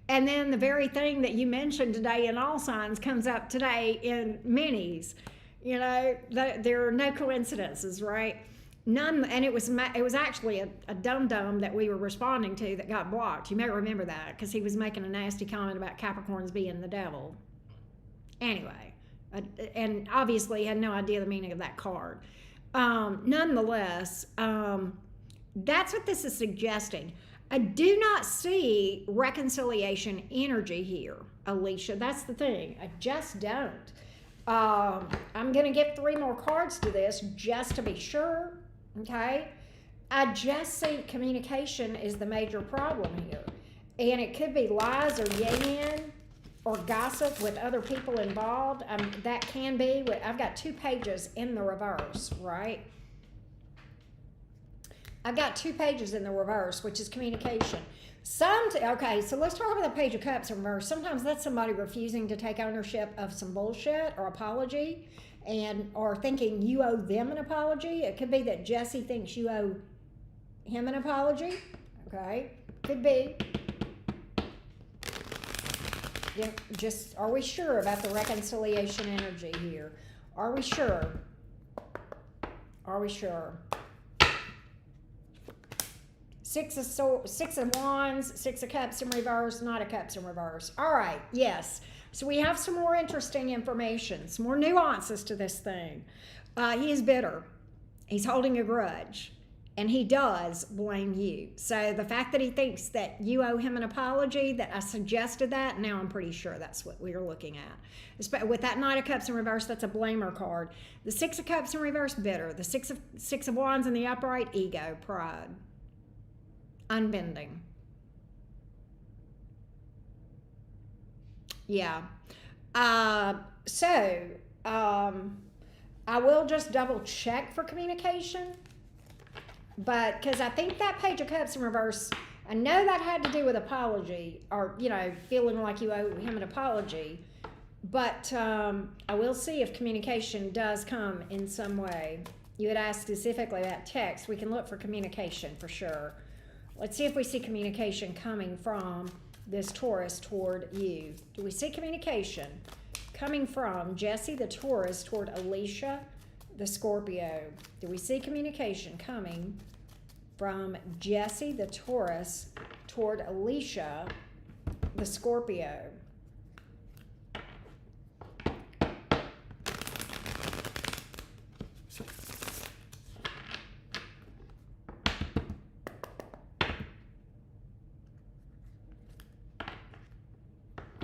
And then the very thing that you mentioned today in all signs comes up today in minis. There are no coincidences, right? None, and it was actually a dum-dum that we were responding to that got blocked. You may remember that because he was making a nasty comment about Capricorns being the devil. Anyway, and obviously had no idea the meaning of that card. Nonetheless, that's what this is suggesting. I do not see reconciliation energy here, Alicia. That's the thing. I just don't. I'm going to give 3 more cards to this just to be sure. Okay? I just see communication is the major problem here. And it could be lies or yin or gossip with other people involved. That can be. I've got 2 pages in the reverse, right? I've got 2 pages in the reverse, which is communication. Okay, so let's talk about the Page of Cups in reverse. Sometimes that's somebody refusing to take ownership of some bullshit or apology, or thinking you owe them an apology. It could be that Jesse thinks you owe him an apology. Okay, could be. Just, are we sure about the reconciliation energy here? Are we sure? Are we sure? 6 of Wands, 6 of Cups in reverse, Knight of Cups in reverse. All right, yes. So we have some more interesting information, some more nuances to this thing. He is bitter. He's holding a grudge. And he does blame you. So the fact that he thinks that you owe him an apology, that I suggested that, now I'm pretty sure that's what we're looking at. With that Knight of Cups in reverse, that's a blamer card. The 6 of Cups in reverse, bitter. The 6 of Wands in the upright, ego, pride. Unbending. Yeah. I will just double check for communication. But because I think that Page of Cups in reverse, I know that had to do with apology, or feeling like you owe him an apology. But I will see if communication does come in some way. You had asked specifically about text. We can look for communication for sure. Let's see if we see communication coming from this Taurus toward you. Do we see communication coming from Jesse the Taurus toward Alicia the Scorpio? Do we see communication coming from Jesse the Taurus toward Alicia the Scorpio?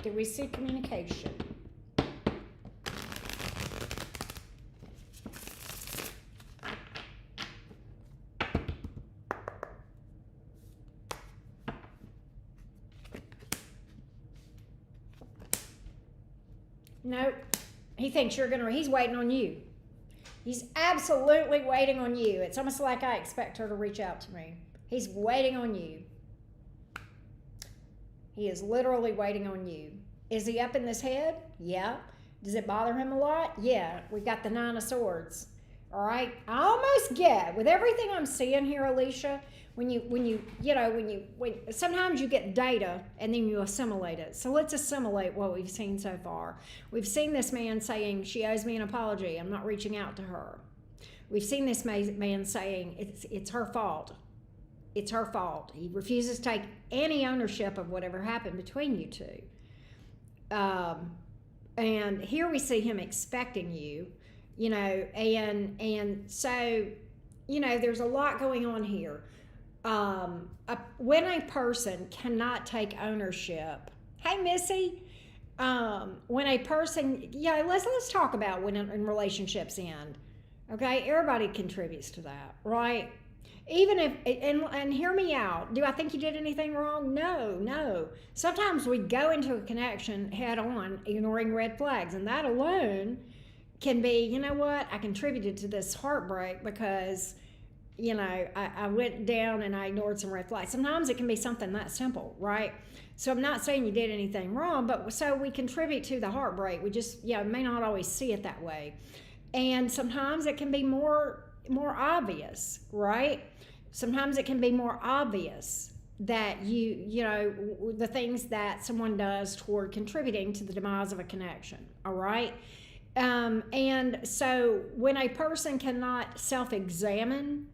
Do we see communication? Nope. He thinks you're he's waiting on you. He's absolutely waiting on you. It's almost like I expect her to reach out to me. He's waiting on you. He is literally waiting on you. Is he up in his head? Yeah. Does it bother him a lot? Yeah, we got the Nine of Swords. All right, I almost get with everything I'm seeing here, Alicia. When sometimes you get data and then you assimilate it. So let's assimilate what we've seen so far. We've seen this man saying she owes me an apology. I'm not reaching out to her. We've seen this man saying it's her fault. It's her fault. He refuses to take any ownership of whatever happened between you two. And here we see him expecting you, and so, there's a lot going on here. When a person cannot take ownership, hey Missy, when a person, let's talk about when in relationships end. Okay, everybody contributes to that, right? Even if, and hear me out, do I think you did anything wrong? No. Sometimes we go into a connection head on, ignoring red flags, and that alone can be, you know what, I contributed to this heartbreak because, I went down and I ignored some red flags. Sometimes it can be something that simple, right? So I'm not saying you did anything wrong, but so we contribute to the heartbreak. We just, may not always see it that way. And sometimes it can be more obvious, right? Sometimes it can be more obvious that the things that someone does toward contributing to the demise of a connection, all right? And so when a person cannot self-examine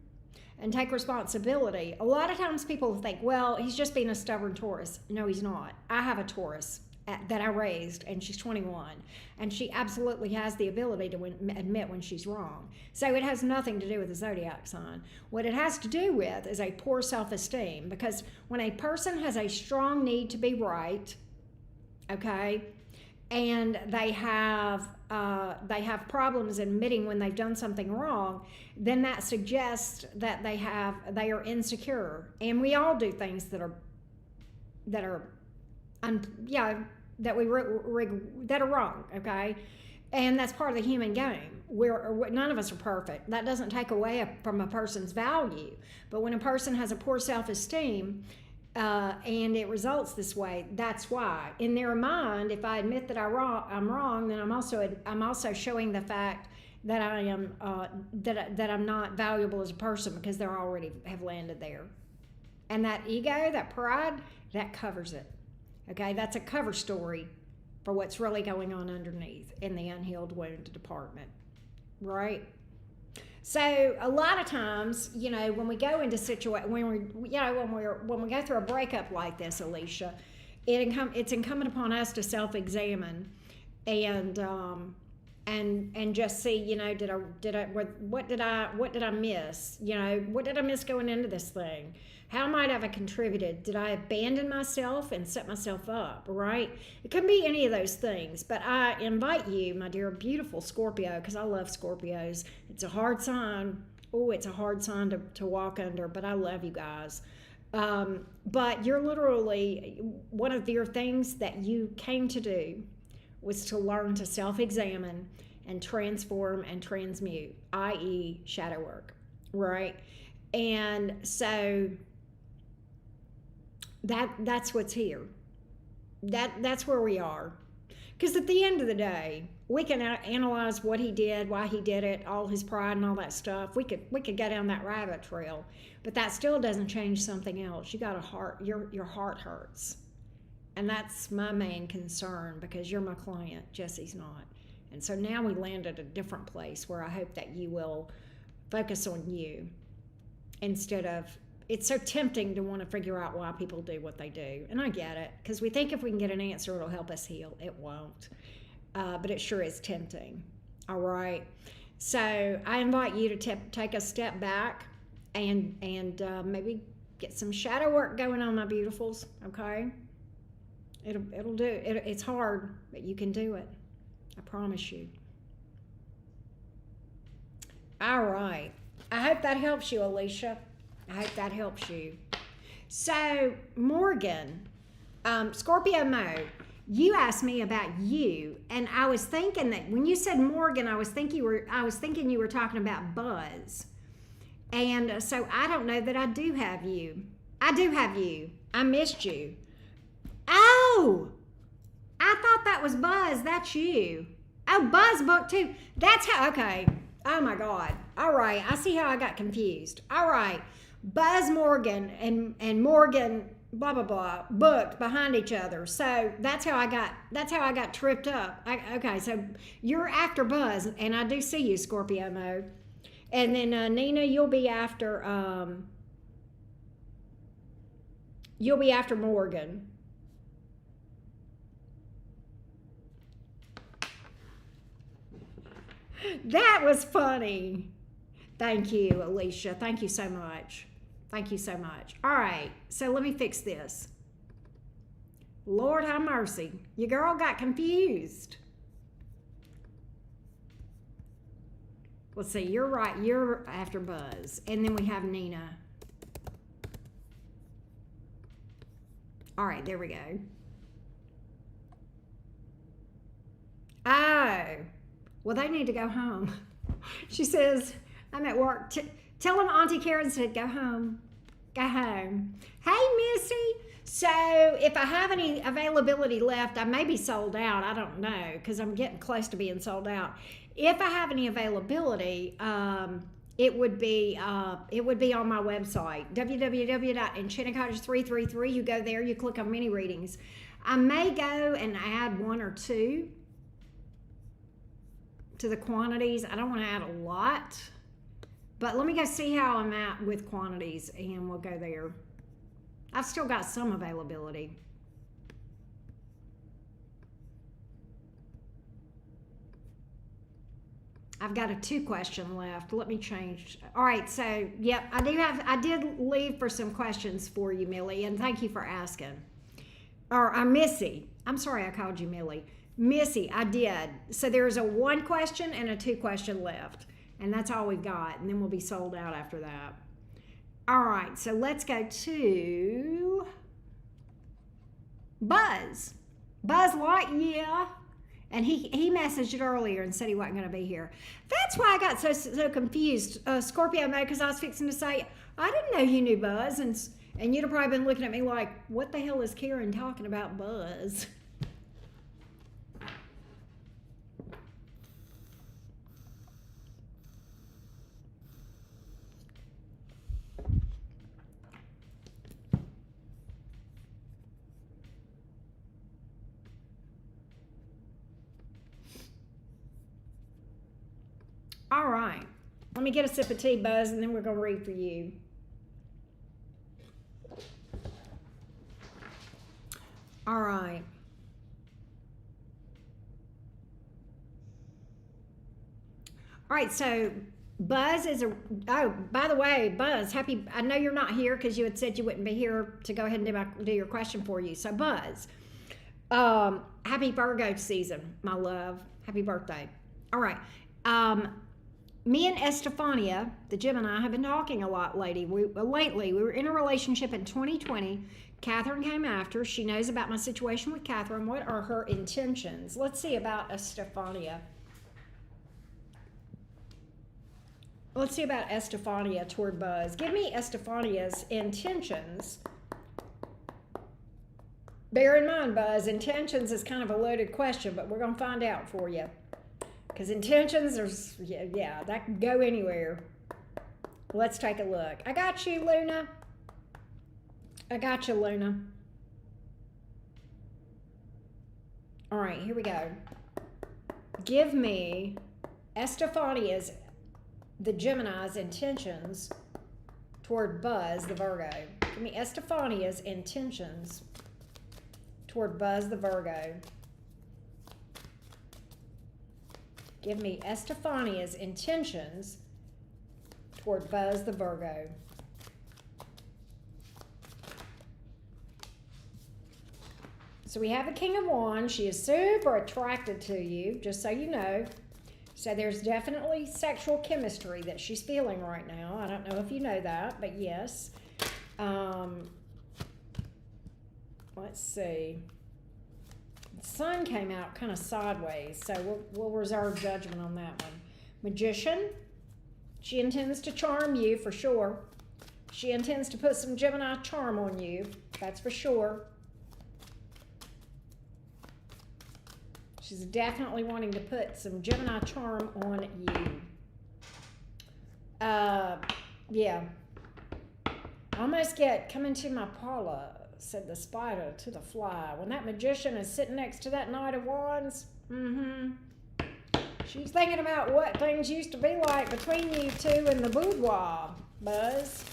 and take responsibility, a lot of times people think, well, he's just being a stubborn Taurus. No, he's not. I have a Taurus that I raised, and she's 21, and she absolutely has the ability to admit when she's wrong. So it has nothing to do with the zodiac sign. What it has to do with is a poor self-esteem, because when a person has a strong need to be right, okay, and they have problems admitting when they've done something wrong, then that suggests that they are insecure, and we all do things that are wrong, okay? And that's part of the human game. None of us are perfect. That doesn't take away from a person's value. But when a person has a poor self-esteem and it results this way, that's why. In their mind, if I admit that I'm wrong, then I'm also showing the fact that I am that I'm not valuable as a person because they already have landed there. And that ego, that pride, that covers it. Okay, that's a cover story for what's really going on underneath in the unhealed wound department, right? So a lot of times, when we go into when we go through a breakup like this, Alicia, it's incumbent upon us to self-examine and just see, what did I miss? What did I miss going into this thing? How might I have contributed? Did I abandon myself and set myself up, right? It could be any of those things, but I invite you, my dear beautiful Scorpio, because I love Scorpios. It's a hard sign. Oh, it's a hard sign to walk under, but I love you guys. But you're literally, one of your things that you came to do was to learn to self-examine and transform and transmute, i.e. shadow work, right? And so that's what's here. That's where we are. Because at the end of the day, we can analyze what he did, why he did it, all his pride and all that stuff. We could go down that rabbit trail, but that still doesn't change something else. You got a heart. Your heart hurts, and that's my main concern because you're my client. Jesse's not, and so now we land at a different place where I hope that you will focus on you instead of. It's so tempting to want to figure out why people do what they do. And I get it, because we think if we can get an answer, it'll help us heal. It won't. But it sure is tempting. All right. So I invite you to take a step back and maybe get some shadow work going on, my beautifuls. Okay. It'll do it. It's hard, but you can do it. I promise you. All right. I hope that helps you, Alicia. I hope that helps you. So, Morgan, Scorpio Mo, you asked me about you, and I was thinking that when you said Morgan, I was thinking you were talking about Buzz. And so I don't know that I do have you. I do have you. I missed you. Oh! I thought that was Buzz. That's you. Oh, Buzz book too. That's how, okay. Oh my God. All right. I see how I got confused. All right. Buzz Morgan and Morgan blah blah blah booked behind each other. So that's how I got tripped up. Okay, so you're after Buzz, and I do see you, Scorpio mode. And then Nina, you'll be after Morgan. That was funny. Thank you, Alicia. Thank you so much. Thank you so much. All right, so let me fix this. Lord have mercy. Your girl got confused. Let's see, you're right. You're after Buzz. And then we have Nina. All right, there we go. Oh, well, they need to go home. She says, I'm at work. Tell them Auntie Karen said, go home. Go home. Hey, Missy. So if I have any availability left, I may be sold out. I don't know, because I'm getting close to being sold out. If I have any availability, it would be on my website, www.enchantedcottage333. You go there, you click on mini readings. I may go and add one or two to the quantities. I don't want to add a lot, but let me go see how I'm at with quantities, and we'll go there. I've still got some availability. I've got a 2 question left. Let me change. All right, so yep, I did leave for some questions for you, Millie, and thank you for asking. Or Missy. I'm sorry I called you Millie. Missy, I did. So there's a 1 question and a 2 question left, and that's all we've got, and then we'll be sold out after that. All right, so let's go to Buzz. Buzz Lightyear. And he messaged earlier and said he wasn't going to be here. That's why I got so confused, Scorpio mode, because I was fixing to say, I didn't know you knew Buzz. And you'd have probably been looking at me like, what the hell is Karen talking about Buzz? All right, let me get a sip of tea, Buzz, and then we're going to read for you. All right. All right, so Buzz is oh, by the way, Buzz, I know you're not here because you had said you wouldn't be here to go ahead and do your question for you. So Buzz, happy Virgo season, my love. Happy birthday. All right. Me and Estefania, the Gemini, have been talking a lot lately. We were in a relationship in 2020. Catherine came after. She knows about my situation with Catherine. What are her intentions? Let's see about Estefania. Let's see about Estefania toward Buzz. Give me Estefania's intentions. Bear in mind, Buzz, intentions is kind of a loaded question, but we're going to find out for you. Because intentions are, yeah, that can go anywhere. Let's take a look. I got you, Luna. I got you, Luna. All right, here we go. Give me Estefania's, the Gemini's intentions toward Buzz, the Virgo. Give me Estefania's intentions toward Buzz, the Virgo. Give me Estefania's intentions toward Buzz, the Virgo. So we have the King of Wands. She is super attracted to you, just so you know. So there's definitely sexual chemistry that she's feeling right now. I don't know if you know that, but yes. Let's see. The sun came out kind of sideways, so we'll reserve judgment on that one. Magician. She intends to charm you for sure. She intends to put some Gemini charm on you. That's for sure. She's definitely wanting to put some Gemini charm on you. Yeah. I almost get, come into my parlor, said the spider to the fly. When that magician is sitting next to that Knight of Wands, she's thinking about what things used to be like between you two in the boudoir, Buzz.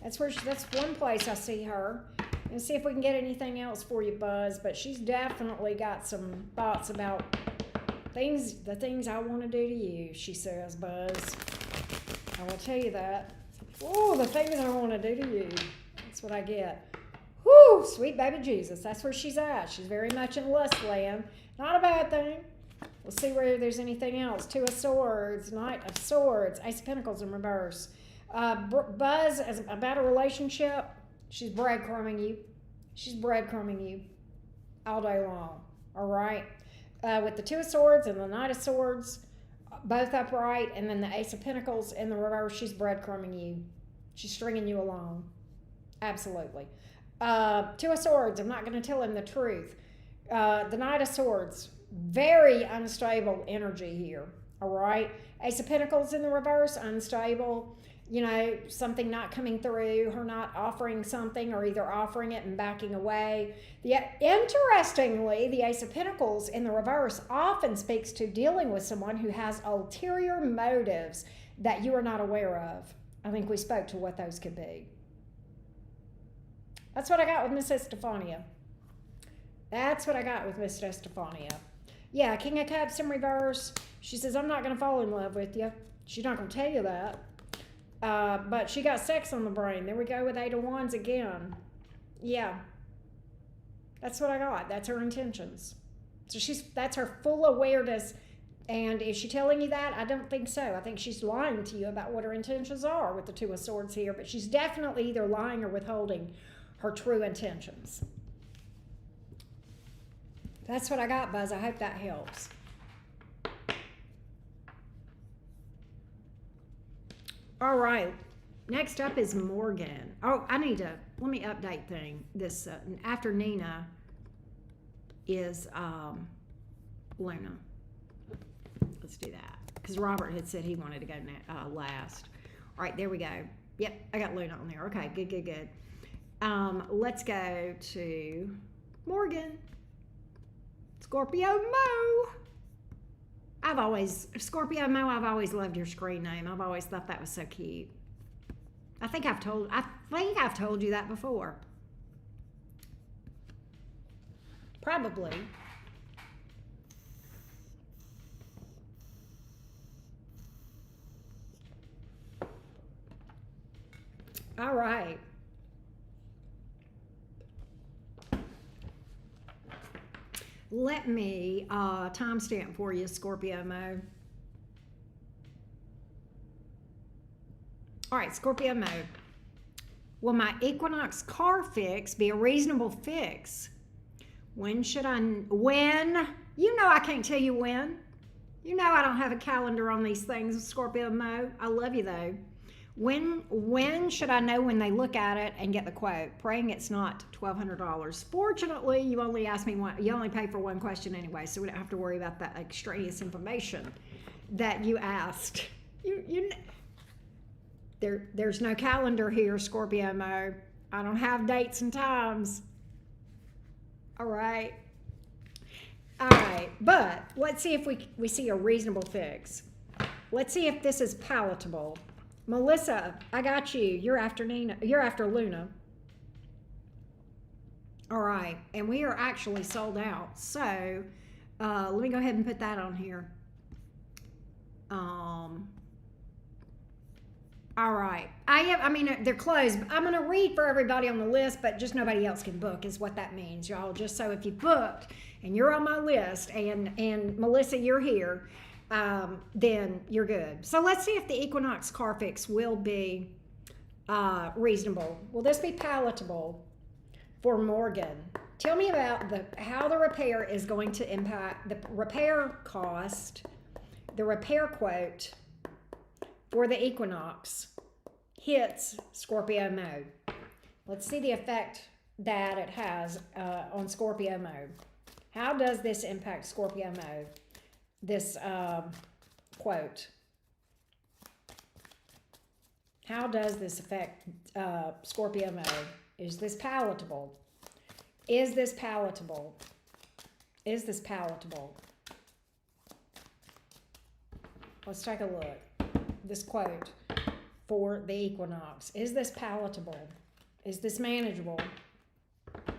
That's one place I see her. And see if we can get anything else for you, Buzz. But she's definitely got some thoughts about the things I want to do to you, she says, Buzz. I will tell you that. Oh, the things I want to do to you. That's what I get. Whoo, sweet baby Jesus. That's where she's at. She's very much in lust land. Not a bad thing. We'll see whether there's anything else. Two of Swords, Knight of Swords, Ace of Pentacles in reverse. Buzz, about a relationship, she's breadcrumbing you. She's breadcrumbing you all day long. All right? With the Two of Swords and the Knight of Swords, both upright, and then the Ace of Pentacles in the reverse, she's breadcrumbing you. She's stringing you along. Absolutely. Two of Swords, I'm not going to tell him the truth. The Knight of Swords, very unstable energy here. All right? Ace of Pentacles in the reverse, unstable. You know, something not coming through, her not offering something, or either offering it and backing away. Interestingly, the Ace of Pentacles in the reverse often speaks to dealing with someone who has ulterior motives that you are not aware of. I think we spoke to what those could be. That's what I got with Miss Estefania. That's what I got with Miss Estefania. Yeah, King of Cups in reverse. She says, I'm not going to fall in love with you. She's not going to tell you that. But she got sex on the brain. There we go with Eight of Wands again. Yeah. That's what I got. That's her intentions. So that's her full awareness. And is she telling you that? I don't think so. I think she's lying to you about what her intentions are with the Two of Swords here. But she's definitely either lying or withholding her true intentions. That's what I got, Buzz. I hope that helps. All right. Next up is Morgan. Oh, let me update thing. This, after Nina is Luna. Let's do that. Because Robert had said he wanted to go last. All right, there we go. Yep, I got Luna on there. Okay, good. Let's go to Morgan. Scorpio Mo. Scorpio Mo, I've always loved your screen name. I've always thought that was so cute. I think I've told you that before. Probably. All right. Let me timestamp for you, Scorpio Mo. All right, Scorpio Mo. Will my equinox car fix be a reasonable fix? When? You know I can't tell you when. You know I don't have a calendar on these things, Scorpio Mo. I love you though. When should I know when they look at it and get the quote? Praying it's not $1,200. Fortunately, you only asked me one. You only pay for one question anyway, so we don't have to worry about that extraneous information that you asked. There's no calendar here, Scorpio Mo. I don't have dates and times. All right, but let's see if we see a reasonable fix. Let's see if this is palatable. Melissa, I got you. You're after Nina. You're after Luna. All right, and we are actually sold out. So let me go ahead and put that on here. All right. I mean, they're closed. I'm going to read for everybody on the list, but just nobody else can book is what that means, y'all. Just so if you booked and you're on my list and Melissa, you're here, then you're good. So let's see if the Equinox car fix will be reasonable. Will this be palatable for Morgan? Tell me about how the repair is going to impact the repair cost, the repair quote for the Equinox hits Scorpio mode. Let's see the effect that it has on Scorpio mode. How does this impact Scorpio mode? This quote. How does this affect Scorpio mode? Is this palatable? Is this palatable? Is this palatable? Let's take a look. This quote for the equinox. Is this palatable? Is this manageable?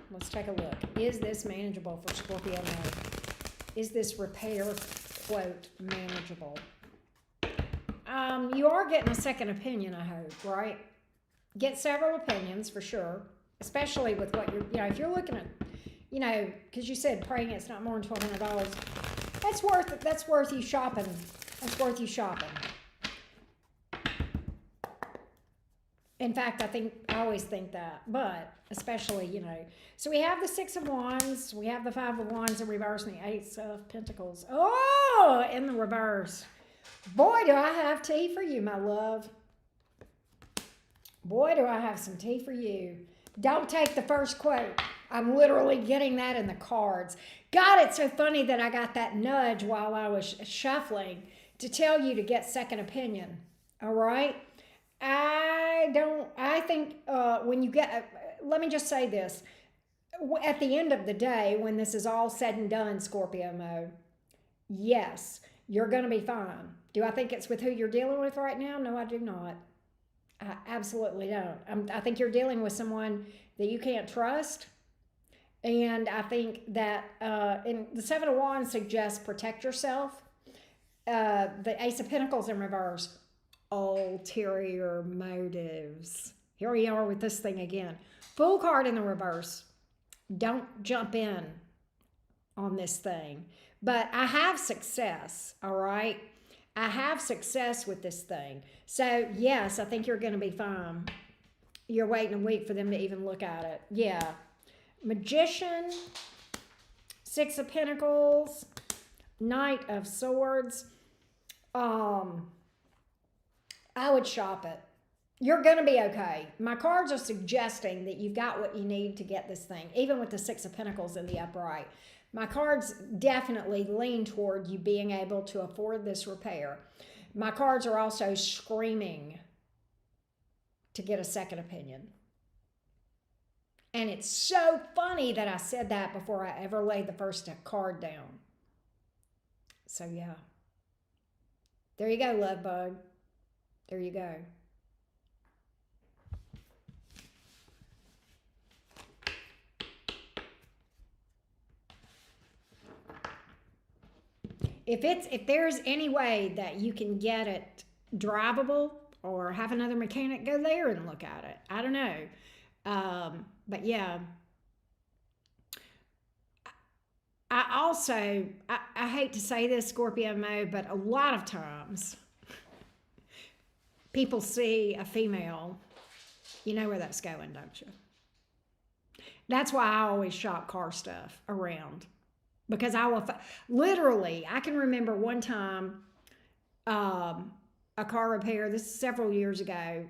Let's take a look. Is this manageable for Scorpio mode? Is this repair quote manageable? You are getting a second opinion, I hope, right? Get several opinions for sure, especially with what you're, if you're looking at, because you said praying it's not more than $1,200. That's worth you shopping. That's worth you shopping. In fact, I always think that, but especially, So we have the Six of Wands, we have the Five of Wands in reverse, and the Ace of Pentacles. Oh, in the reverse. Boy, do I have tea for you, my love. Boy, do I have some tea for you. Don't take the first quote. I'm literally getting that in the cards. God, it's so funny that I got that nudge while I was shuffling to tell you to get second opinion. All right? I think when you get, let me just say this. At the end of the day, when this is all said and done, Scorpio mode, yes, you're going to be fine. Do I think it's with who you're dealing with right now? No, I do not. I absolutely don't. I think you're dealing with someone that you can't trust. And I think that in the Seven of Wands suggests protect yourself. The Ace of Pentacles in reverse, ulterior motives. Here we are with this thing again. Fool card in the reverse. Don't jump in on this thing. But I have success, all right? I have success with this thing. So, yes, I think you're going to be fine. You're waiting a week for them to even look at it. Yeah. Magician, Six of Pentacles, Knight of Swords. I would shop it. You're going to be okay. My cards are suggesting that you've got what you need to get this thing, even with the Six of Pentacles in the upright. My cards definitely lean toward you being able to afford this repair. My cards are also screaming to get a second opinion. And it's so funny that I said that before I ever laid the first card down. So, yeah. There you go, love bug. There you go. If there's any way that you can get it drivable or have another mechanic go there and look at it, I don't know. But yeah, I hate to say this, Scorpio mode, but a lot of times people see a female, you know where that's going, don't you? That's why I always shop car stuff around. Because I will, literally, I can remember one time a car repair, this is several years ago,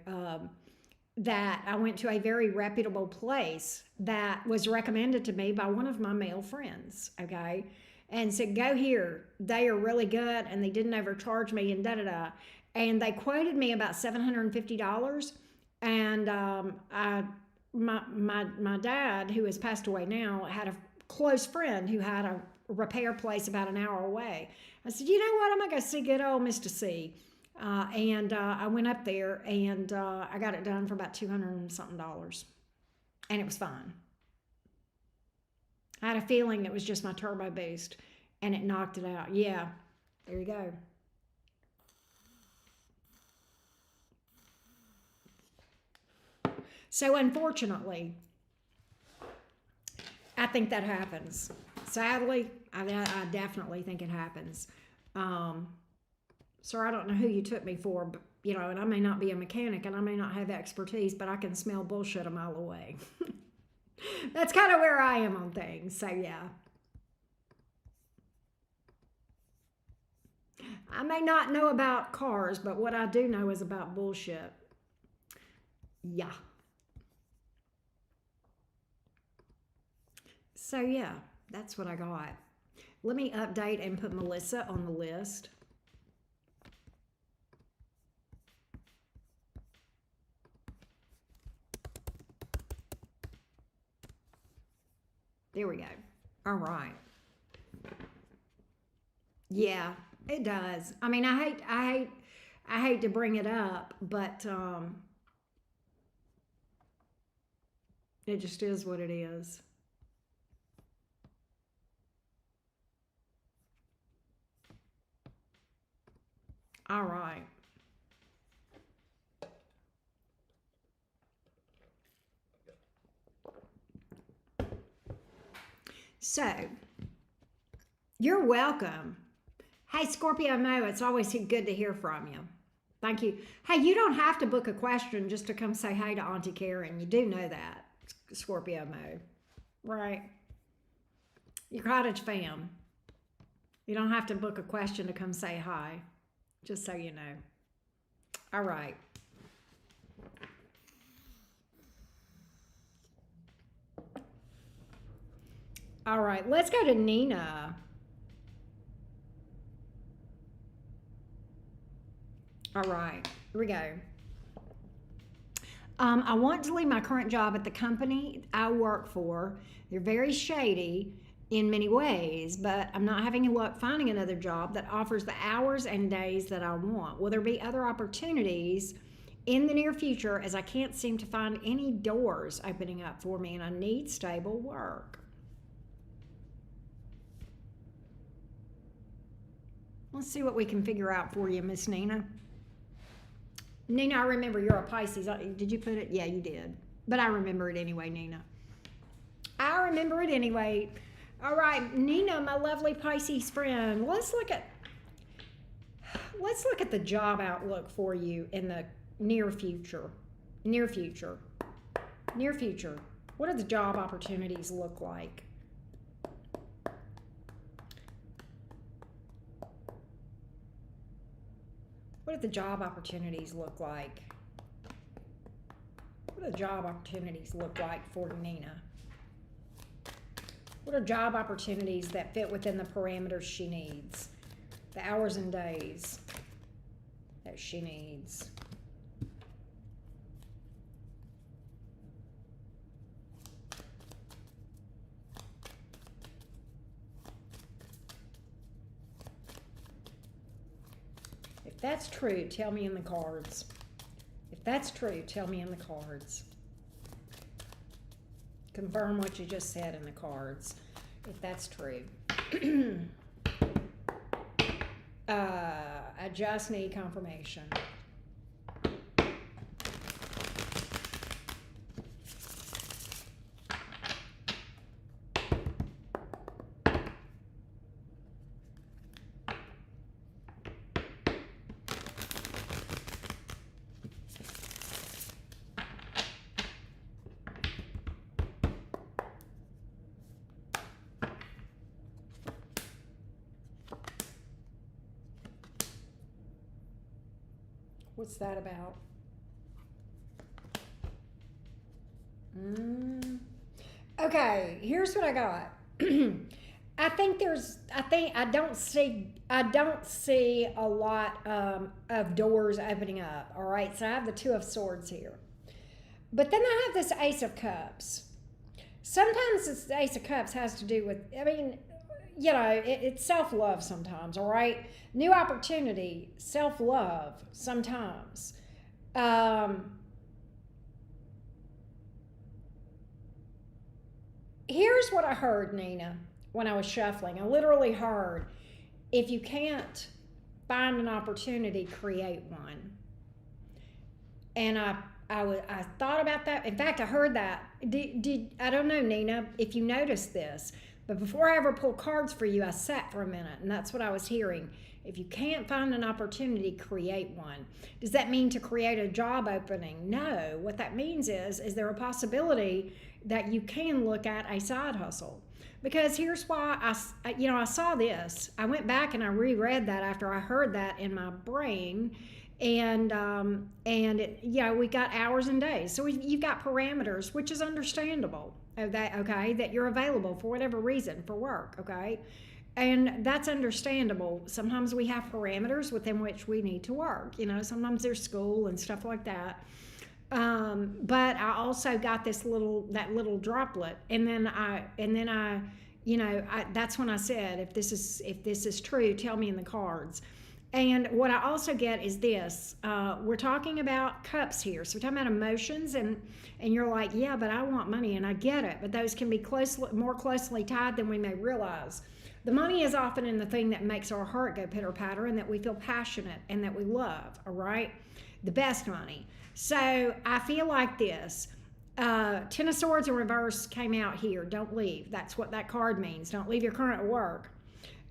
that I went to a very reputable place that was recommended to me by one of my male friends, okay? And said, go here. They are really good, and they didn't overcharge me, and da-da-da. And they quoted me about $750, and my dad, who has passed away now, had a close friend who had a repair place about an hour away. I said, you know what? I'm going to go see good old Mr. C. And I went up there and I got it done for about $200 and something. And it was fine. I had a feeling it was just my turbo boost and it knocked it out. Yeah, there you go. So unfortunately, I think that happens. Sadly, I definitely think it happens. Sir, I don't know who you took me for, but, and I may not be a mechanic and I may not have expertise, but I can smell bullshit a mile away. That's kind of where I am on things. So, yeah. I may not know about cars, but what I do know is about bullshit. Yeah. So, yeah. That's what I got. Let me update and put Melissa on the list. There we go. All right. Yeah, it does. I mean, I hate to bring it up, but it just is what it is. All right. So, you're welcome. Hey, Scorpio Mo, it's always good to hear from you. Thank you. Hey, you don't have to book a question just to come say hey to Auntie Karen. You do know that, Scorpio Mo, right? Your Cottage fam. You don't have to book a question to come say hi, just so you know. All right. All right, let's go to Nina. All right, here we go. I want to leave my current job at the company I work for. They're very shady in many ways, but I'm not having luck finding another job that offers the hours and days that I want. Will there be other opportunities in the near future, as I can't seem to find any doors opening up for me and I need stable work? Let's see what we can figure out for you, Miss Nina. Nina, I remember you're a Pisces. Did you put it? Yeah, you did. But I remember it anyway, Nina. I remember it anyway. All right, Nina, my lovely Pisces friend. Let's look at the job outlook for you in the near future. Near future. Near future. What do the job opportunities look like? What do the job opportunities look like? What do the job opportunities look like for Nina? What are job opportunities that fit within the parameters she needs? The hours and days that she needs. If that's true, tell me in the cards. If that's true, tell me in the cards. Confirm what you just said in the cards, if that's true. I just need confirmation. What's that about? Okay, here's what I got. I don't see a lot of doors opening up. All right, so I have the Two of Swords here, but then I have this Ace of Cups. Sometimes this Ace of Cups has to do with, I mean, you know, it's self-love sometimes, all right? New opportunity, self-love sometimes. Here's what I heard, Nina, when I was shuffling. I literally heard, if you can't find an opportunity, create one. And I thought about that. In fact, I heard that. I don't know, Nina, if you noticed this, but before I ever pulled cards for you, I sat for a minute, and that's what I was hearing. If you can't find an opportunity, create one. Does that mean to create a job opening? No. What that means is there a possibility that you can look at a side hustle? Because here's why I saw this. I went back and I reread that after I heard that in my brain. And we got hours and days. So you've got parameters, which is understandable. that you're available for whatever reason for work, okay? And that's understandable. Sometimes we have parameters within which we need to work. Sometimes there's school and stuff like that. But I also got that little droplet, and then I, that's when I said, if this is true, tell me in the cards. And what I also get is this: we're talking about cups here, so we're talking about emotions, and you're like, yeah, but I want money, and I get it, but those can be more closely tied than we may realize. The money is often in the thing that makes our heart go pitter-patter, and that we feel passionate and that we love, all right? The best money. So I feel like this. Ten of Swords in reverse came out here. Don't leave. That's what that card means. Don't leave your current work.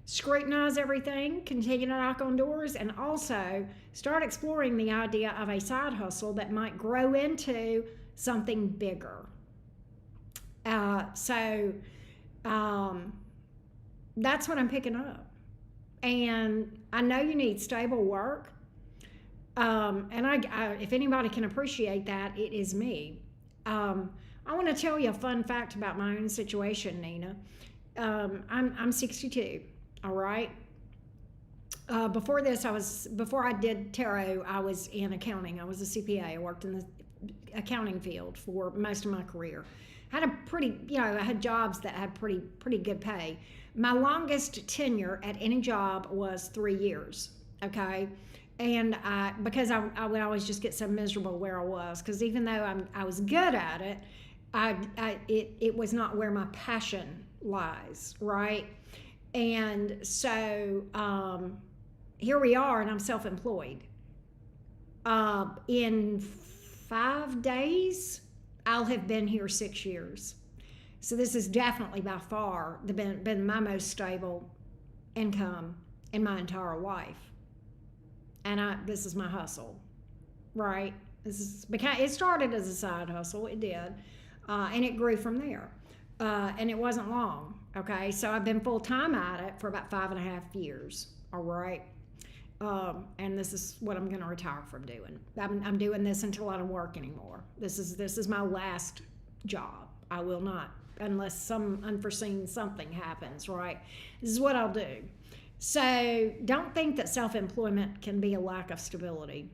Scrutinize everything, continue to knock on doors, and also start exploring the idea of a side hustle that might grow into something bigger. That's what I'm picking up. And I know you need stable work. And I if anybody can appreciate that, it is me. I want to tell you a fun fact about my own situation, Nina. I'm 62, all right? Before I did tarot, I was in accounting. I was a CPA. I worked in the accounting field for most of my career. I had jobs that had pretty good pay. My longest tenure at any job was 3 years, okay? And because I would always just get so miserable where I was, because even though I was good at it, it was not where my passion lies, right? And so here we are, and I'm self-employed. In 5 days, I'll have been here 6 years. So this has definitely by far been my most stable income in my entire life. And this is my hustle, right? It started as a side hustle, it did, and it grew from there. And it wasn't long, okay? So I've been full-time at it for about 5.5 years, all right? And this is what I'm going to retire from doing. I'm doing this until I don't work anymore. This is my last job. I will not, unless some unforeseen something happens, right? This is what I'll do. So don't think that self-employment can be a lack of stability.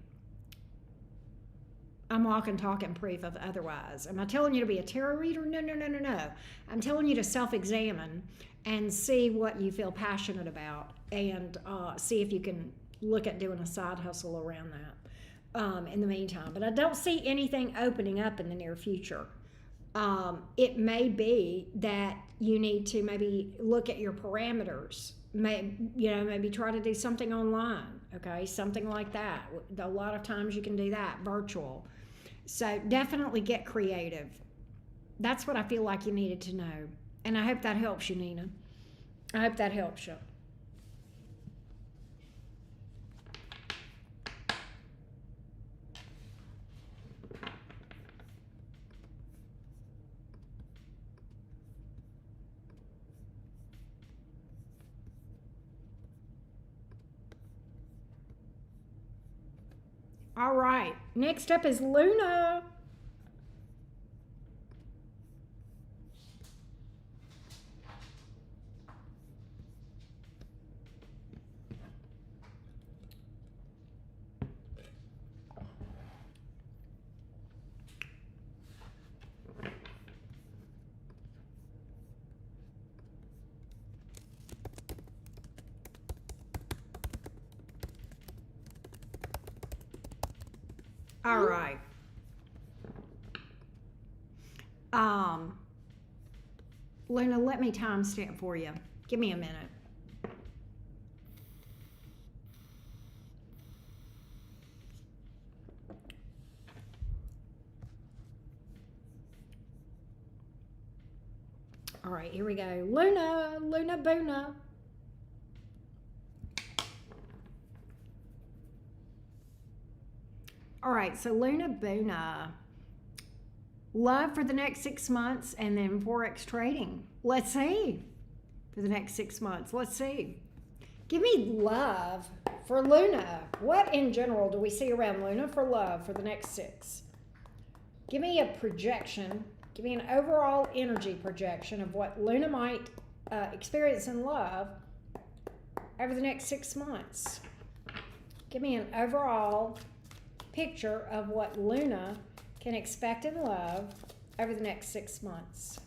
I'm walking, talking proof of otherwise. Am I telling you to be a tarot reader? No. I'm telling you to self-examine and see what you feel passionate about, and see if you can look at doing a side hustle around that in the meantime. But I don't see anything opening up in the near future. It may be that you need to maybe look at your parameters. Maybe try to do something online, okay? Something like that. A lot of times you can do that, virtual. So definitely get creative. That's what I feel like you needed to know. And I hope that helps you, Nina. I hope that helps you. All right, next up is Luna. All right. Luna, let me timestamp for you. Give me a minute. All right, here we go. Luna Boona. All right, so Luna Boona. Love for the next 6 months, and then Forex trading. Let's see. For the next 6 months. Let's see. Give me love for Luna. What in general do we see around Luna for love for the next 6? Give me a projection Give me an overall energy projection of what Luna might experience in love over the next 6 months. Give me an overall picture of what Luna can expect in love over the next 6 months.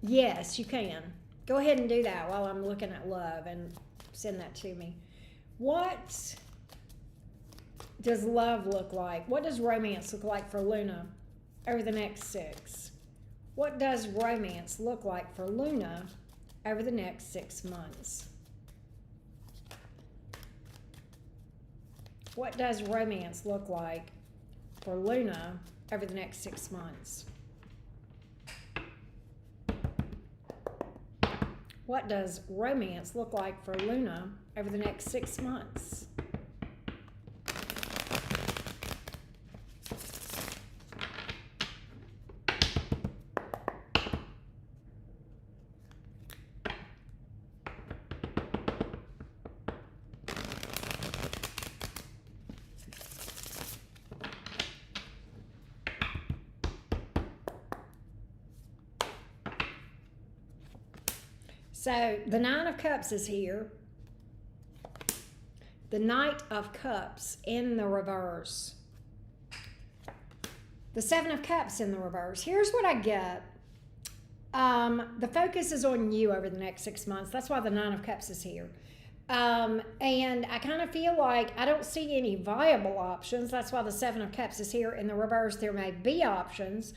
Yes, you can. Go ahead and do that while I'm looking at love and send that to me. What does love look like? What does romance look like for Luna over the next 6? What does romance look like for Luna over the next 6 months? What does romance look like for Luna over the next 6 months? What does romance look like for Luna over the next 6 months? So the Nine of Cups is here. The Knight of Cups in the reverse. The Seven of Cups in the reverse. Here's what I get. The focus is on you over the next 6 months. That's why the Nine of Cups is here. And I kind of feel like I don't see any viable options. That's why the Seven of Cups is here. In the reverse, there may be options,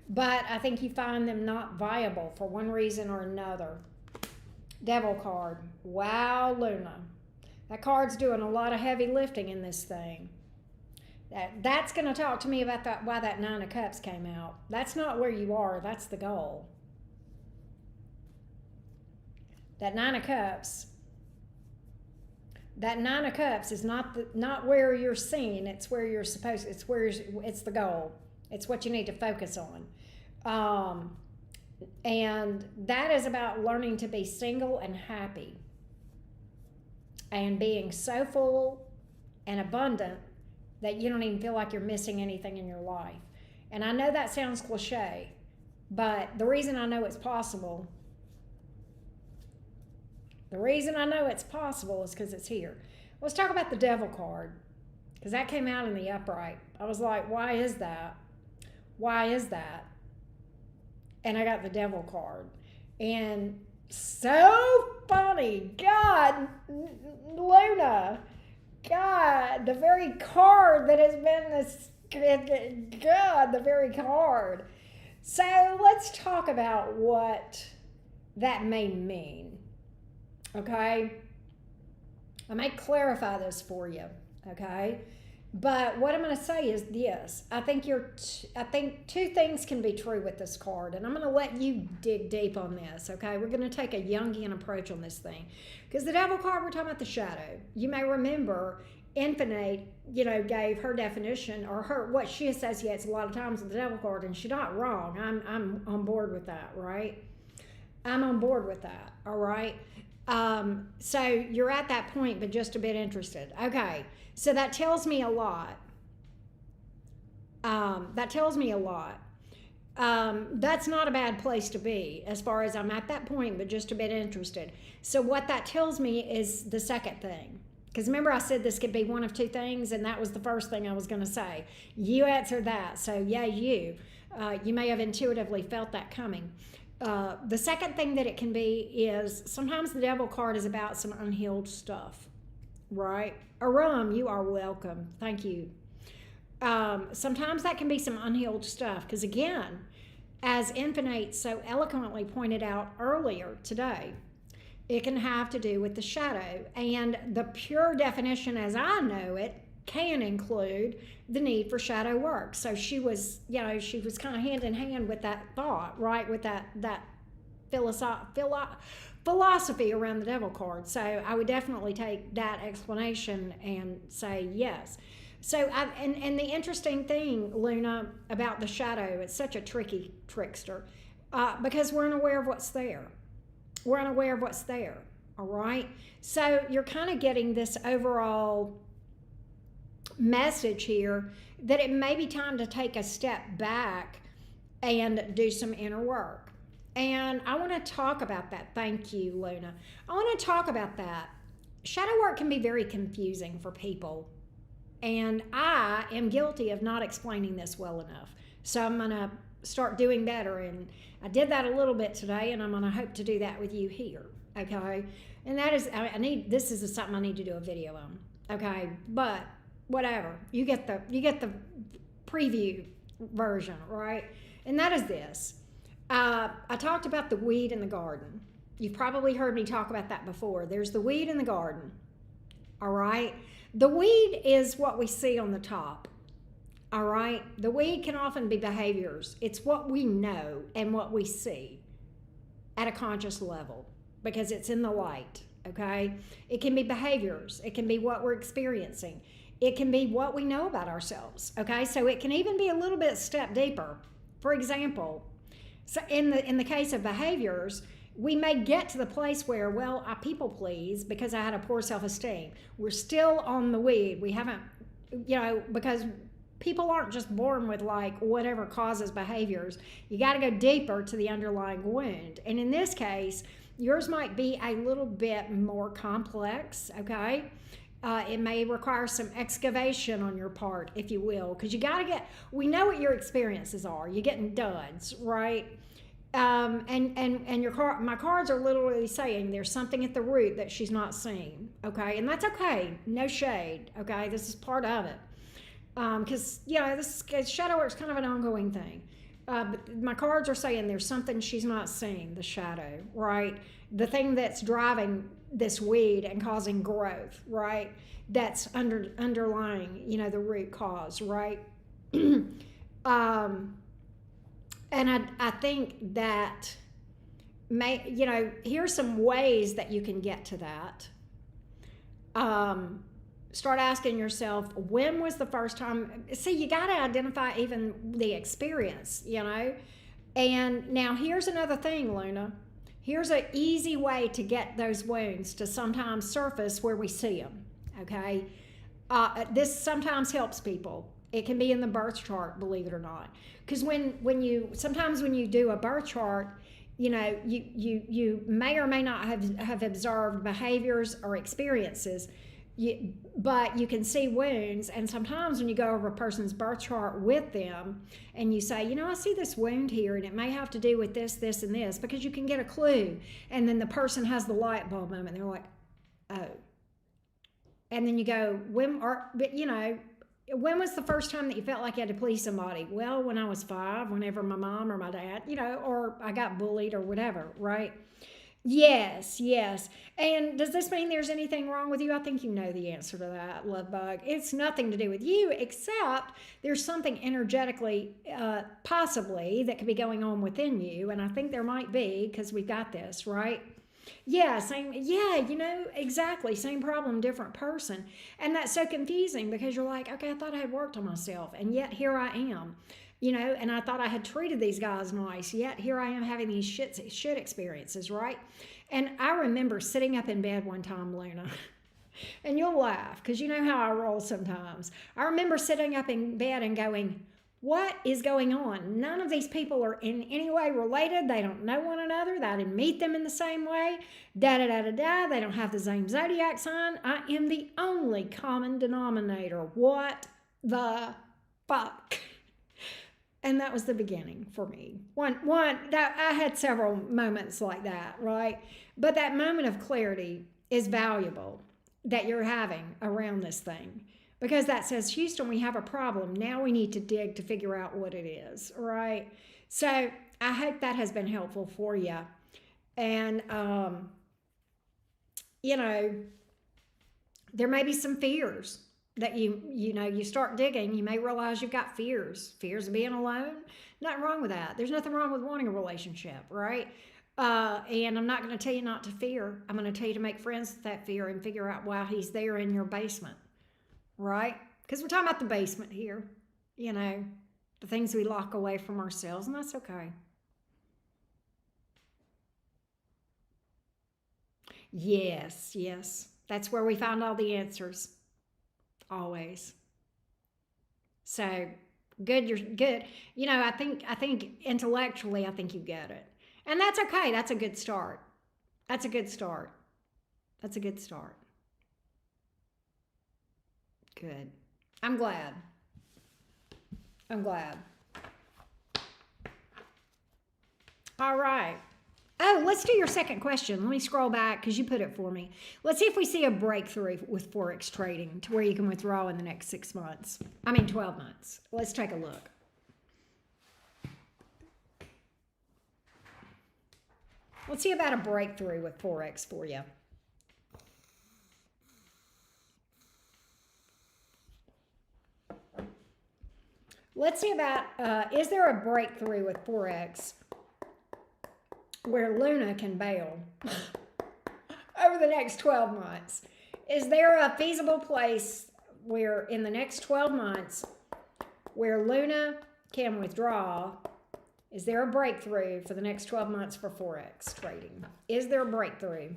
but I think you find them not viable for one reason or another. Devil card. Wow, Luna. That card's doing a lot of heavy lifting in this thing. That's going to talk to me about why that Nine of Cups came out. That's not where you are. That's the goal. That Nine of Cups. That Nine of Cups is not where you're seen. It's where you're supposed. It's the goal. It's what you need to focus on. And that is about learning to be single and happy and being so full and abundant that you don't even feel like you're missing anything in your life. And I know that sounds cliche, but the reason I know it's possible, is because it's here. Let's talk about the Devil card, because that came out in the upright. I was like, why is that? Why is that? And I got the Devil card. And so funny. God, Luna. God, the very card that has been this. God, the very card. So let's talk about what that may mean. Okay? I may clarify this for you. Okay? But what I'm going to say is this. I think two things can be true with this card, and I'm going to let you dig deep on this, okay? We're going to take a Jungian approach on this thing. Because the Devil card, we're talking about the shadow. You may remember Infinite, gave her definition, or what she associates a lot of times with the Devil card, and she's not wrong. I'm on board with that, right? I'm on board with that, all right? So you're at that point, but just a bit interested. Okay. So that tells me a lot. That's not a bad place to be as far as I'm at that point, but just a bit interested. So what that tells me is the second thing. Because remember I said this could be one of two things, and that was the first thing I was going to say. You answered that. So yeah, you may have intuitively felt that coming. The second thing that it can be is sometimes the Devil card is about some unhealed stuff, right? Aram, you are welcome. Thank you. Sometimes that can be some unhealed stuff because, again, as Infinite so eloquently pointed out earlier today, it can have to do with the shadow. And the pure definition as I know it can include the need for shadow work. So she was kind of hand in hand with that thought, right? With that philosophy around the Devil card. So I would definitely take that explanation and say yes. So and the interesting thing, Luna, about the shadow, it's such a tricky trickster because we're unaware of what's there. We're unaware of what's there, all right? So you're kind of getting this overall message here that it may be time to take a step back and do some inner work. And I want to talk about that. Thank you, Luna. I want to talk about that. Shadow work can be very confusing for people. And I am guilty of not explaining this well enough. So I'm going to start doing better. And I did that a little bit today, and I'm going to hope to do that with you here. Okay. And that is, this is something I need to do a video on. Okay. But whatever. You get the preview version, right? And that is this. I talked about the weed in the garden. You've probably heard me talk about that before. There's the weed in the garden. All right. The weed is what we see on the top. All right. The weed can often be behaviors. It's what we know and what we see at a conscious level because it's in the light. Okay. It can be behaviors. It can be what we're experiencing. It can be what we know about ourselves. Okay. So it can even be a little bit step deeper. For example, so in the case of behaviors, we may get to the place where, well, I people please because I had a poor self-esteem. We're still on the weed. We haven't, because people aren't just born with like whatever causes behaviors. You got to go deeper to the underlying wound. And in this case, yours might be a little bit more complex, okay? It may require some excavation on your part, if you will, because we know what your experiences are. You're getting duds, right? And my cards are literally saying there's something at the root that she's not seeing, okay? And that's okay. No shade, okay? This is part of it. Because, shadow work's kind of an ongoing thing. But my cards are saying there's something she's not seeing, the shadow, right? The thing that's driving this weed and causing growth, right? That's underlying, the root cause, right? And I think that here's some ways that you can get to that. Start asking yourself, when was the first time? See, you got to identify even the experience, And now here's another thing, Luna. Here's an easy way to get those wounds to sometimes surface where we see them, okay? This sometimes helps people. It can be in the birth chart, believe it or not. Because sometimes when you do a birth chart, you may or may not have observed behaviors or experiences, but you can see wounds. And sometimes when you go over a person's birth chart with them and you say, I see this wound here and it may have to do with this, this, and this, because you can get a clue. And then the person has the light bulb moment. They're like, oh. And then you go, when was the first time that you felt like you had to please somebody? Well, when I was 5, whenever my mom or my dad, or I got bullied or whatever, right? Yes. And does this mean there's anything wrong with you? I think you know the answer to that, love bug. It's nothing to do with you, except there's something energetically, possibly, that could be going on within you. And I think there might be, because we've got this, right? Yeah, exactly. Same problem, different person. And that's so confusing because you're like, okay, I thought I had worked on myself. And yet here I am, and I thought I had treated these guys nice. Yet here I am having these shit experiences, right? And I remember sitting up in bed one time, Luna, and you'll laugh because you know how I roll sometimes. I remember sitting up in bed and going, what is going on? None of these people are in any way related. They don't know one another. I didn't meet them in the same way. Da-da-da-da-da. They don't have the same zodiac sign. I am the only common denominator. What the fuck? And that was the beginning for me. That I had several moments like that, right? But that moment of clarity is valuable that you're having around this thing. Because that says, Houston, we have a problem. Now we need to dig to figure out what it is, right? So I hope that has been helpful for you. And, there may be some fears that you start digging. You may realize you've got fears of being alone. Nothing wrong with that. There's nothing wrong with wanting a relationship, right? And I'm not going to tell you not to fear. I'm going to tell you to make friends with that fear and figure out why he's there in your basement. Right? Because we're talking about the basement here, the things we lock away from ourselves, and that's okay. Yes. That's where we find all the answers. Always. So good, you're good. I think intellectually, I think you get it. And that's okay. That's a good start. That's a good start. That's a good start. Good. I'm glad. I'm glad. All right. Oh, let's do your second question. Let me scroll back because you put it for me. Let's see if we see a breakthrough with Forex trading to where you can withdraw in the next 6 months. 12 months. Let's take a look. Let's see about a breakthrough with Forex for you. Let's see about, is there a breakthrough with Forex where Luna can bail over the next 12 months? Is there a feasible place where in the next 12 months where Luna can withdraw? Is there a breakthrough for the next 12 months for Forex trading? Is there a breakthrough?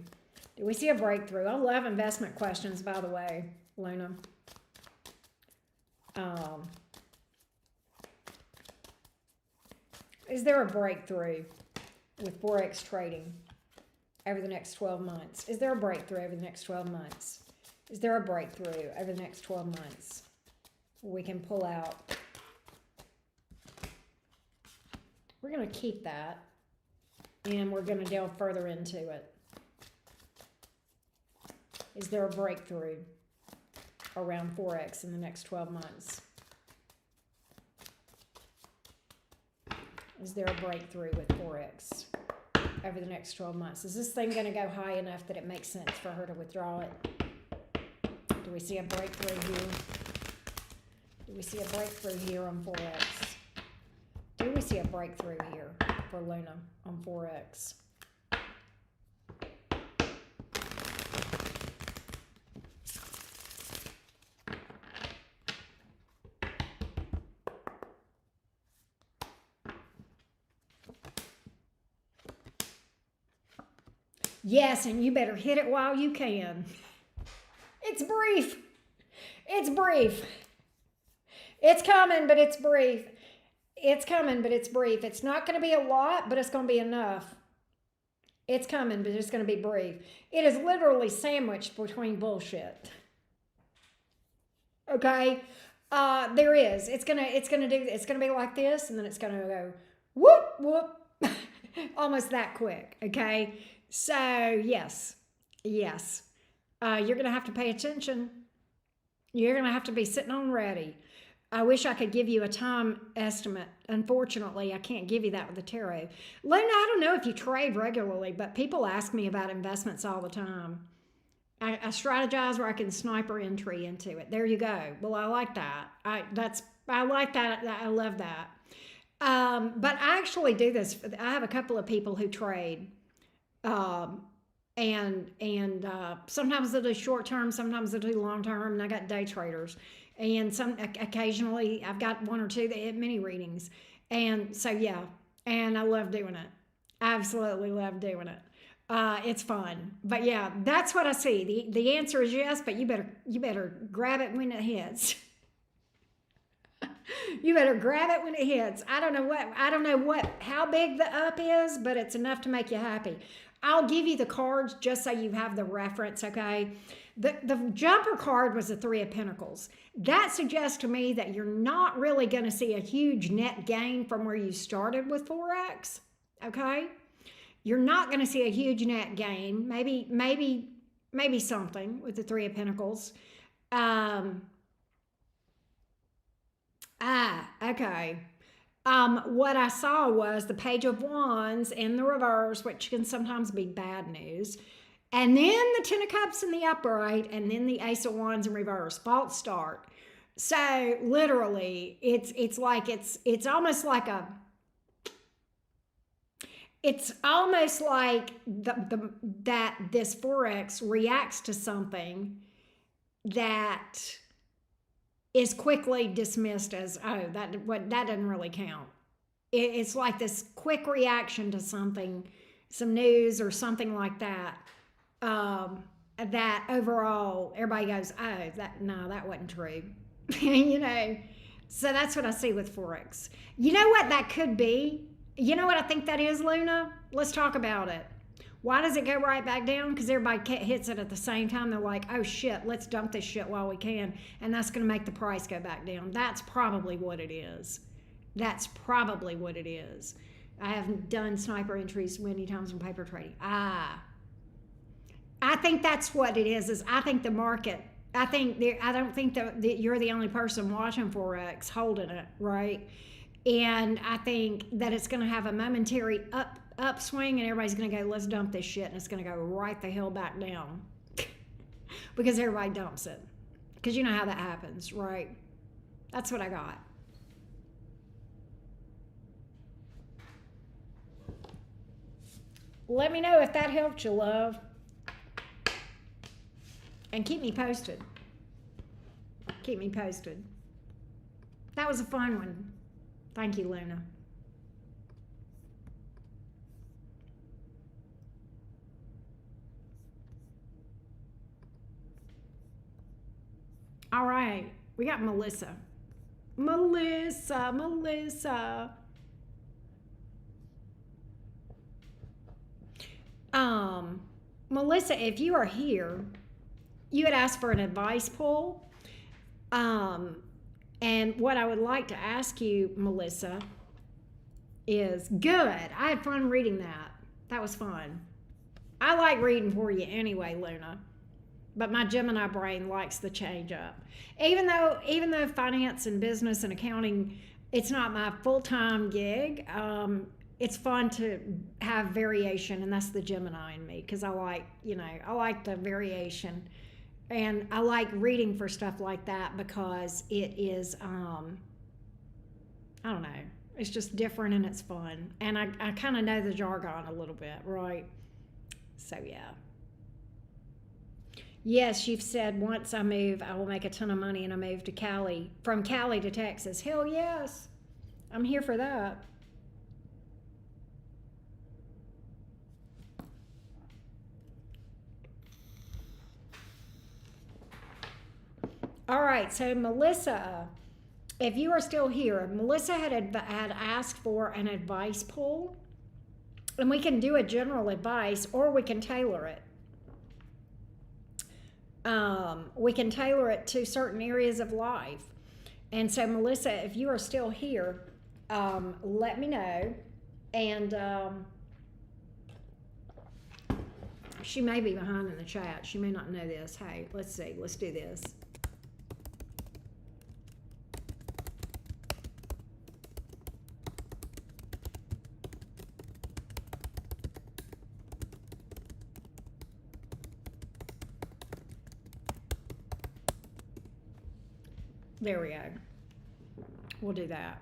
Do we see a breakthrough? I love investment questions, by the way, Luna. Is there a breakthrough with Forex trading over the next 12 months? Is there a breakthrough over the next 12 months? Is there a breakthrough over the next 12 months? We can pull out. We're going to keep that, and we're going to delve further into it. Is there a breakthrough around Forex in the next 12 months? Is there a breakthrough with Forex over the next 12 months? Is this thing going to go high enough that it makes sense for her to withdraw it? Do we see a breakthrough here? Do we see a breakthrough here on Forex? Do we see a breakthrough here for Luna on Forex? Yes, and you better hit it while you can. It's brief. It's brief. It's coming, but it's brief. It's coming, but it's brief. It's not going to be a lot, but it's going to be enough. It's coming, but it's going to be brief. It is literally sandwiched between bullshit. Okay? There is. It's gonna be like this, and then it's gonna go whoop whoop, almost that quick. Okay? So yes. You're gonna have to pay attention. You're gonna have to be sitting on ready. I wish I could give you a time estimate. Unfortunately, I can't give you that with the tarot. Luna, I don't know if you trade regularly, but people ask me about investments all the time. I strategize where I can sniper entry into it. There you go. Well, I like that. I like that. I love that. But I actually do this. I have a couple of people who trade, and sometimes they do short term, sometimes they do long term, and I got day traders. And occasionally I've got one or two that hit mini readings. And so, yeah, and I love doing it. Absolutely love doing it. It's fun. But yeah, that's what I see. The answer is yes, but you better grab it when it hits. You better grab it when it hits. I don't know how big the up is, but it's enough to make you happy. I'll give you the cards just so you have the reference, okay? The jumper card was the Three of Pentacles. That suggests to me that you're not really going to see a huge net gain from where you started with Forex, okay? You're not going to see a huge net gain. Maybe something with the Three of Pentacles. Okay. What I saw was the Page of Wands in the reverse, which can sometimes be bad news. And then the Ten of Cups in the upright, and then the Ace of Wands in reverse. False start. So literally, it's almost like that this Forex reacts to something that is quickly dismissed as, oh, that doesn't really count. It's like this quick reaction to something, some news or something like that. That overall everybody goes, oh, that wasn't true. So that's what I see with Forex. You know what that could be? You know what I think that is, Luna? Let's talk about it. Why does it go right back down? Because everybody hits it at the same time. They're like, oh shit, let's dump this shit while we can. And that's going to make the price go back down. That's probably what it is. That's probably what it is. I have done sniper entries many times on paper trading. I think that's what it is I think the market, I don't think that you're the only person watching Forex holding it, right? And I think that it's going to have a momentary upswing and everybody's going to go, let's dump this shit, and it's going to go right the hell back down because everybody dumps it. Because you know how that happens, right? That's what I got. Let me know if that helped you, love. And keep me posted. Keep me posted. That was a fun one. Thank you, Luna. All right. We got Melissa. Melissa. Melissa, if you are here, you had asked for an advice pull. And what I would like to ask you, Melissa, is good. I had fun reading that. That was fun. I like reading for you anyway, Luna. But my Gemini brain likes the change up. Even though finance and business and accounting, it's not my full-time gig, it's fun to have variation, and that's the Gemini in me, because I like the variation. And I like reading for stuff like that because it is, I don't know, it's just different and it's fun. And I kind of know the jargon a little bit, right? So, yeah. Yes, you've said once I move, I will make a ton of money, and I move to Cali, from Cali to Texas. Hell yes. I'm here for that. All right, so Melissa, if you are still here, Melissa had asked for an advice pull, and we can do a general advice, or we can tailor it. We can tailor it to certain areas of life. And so, Melissa, if you are still here, let me know. And she may be behind in the chat. She may not know this. Hey, let's see. Let's do this. There we go. We'll do that.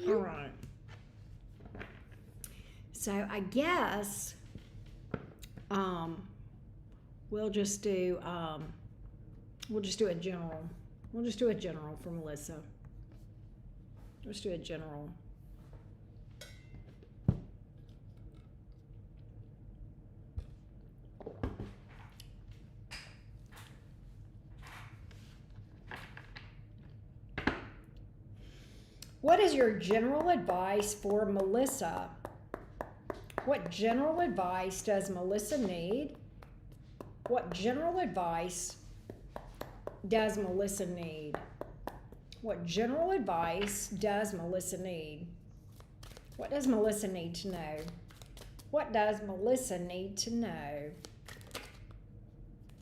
All right. So I guess we'll just do a general. We'll just do a general for Melissa. Let's do a general. What is your general advice for Melissa? What general advice does Melissa need? What general advice does Melissa need? What general advice does Melissa need? What does Melissa need to know? What does Melissa need to know?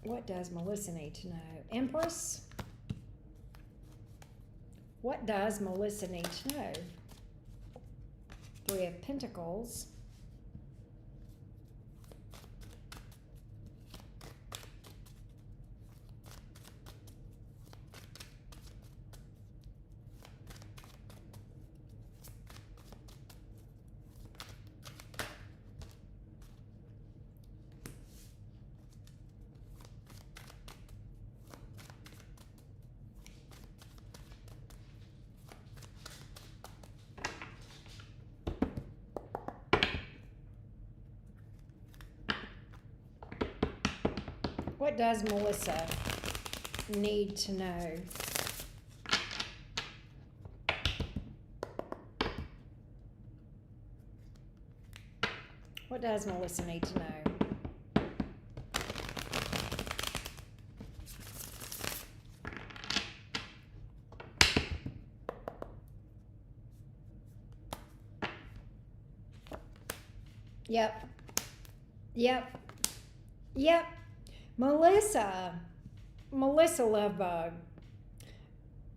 What does Melissa need to know? Empress? What does Melissa need to know? Three of Pentacles. What does Melissa need to know? What does Melissa need to know? Yep. Yep. Yep. Melissa Lovebug,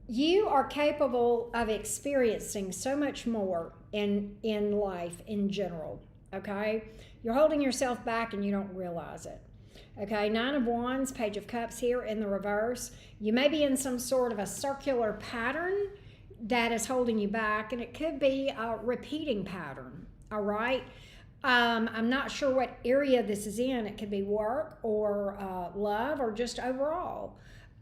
you are capable of experiencing so much more in life in general, okay? You're holding yourself back and you don't realize it. Okay, Nine of Wands, Page of Cups here in the reverse. You may be in some sort of a circular pattern that is holding you back, and it could be a repeating pattern, all right? I'm not sure what area this is in. It could be work or love or just overall.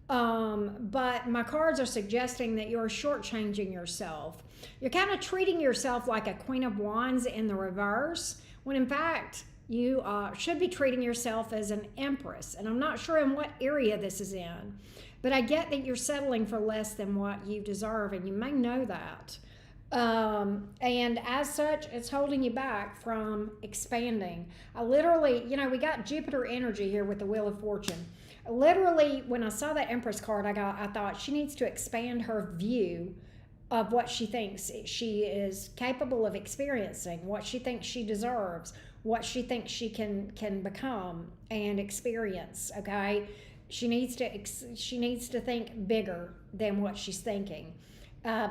But my cards are suggesting that you're shortchanging yourself. You're kind of treating yourself like a Queen of Wands in the reverse, when in fact you should be treating yourself as an Empress. And I'm not sure in what area this is in, but I get that you're settling for less than what you deserve, and you may know that. And as such, it's holding you back from expanding. I literally, we got Jupiter energy here with the Wheel of Fortune. Literally, when I saw that Empress card, I thought she needs to expand her view of what she thinks she is capable of experiencing, what she thinks she deserves, what she thinks she can become and experience. Okay, she needs to think bigger than what she's thinking.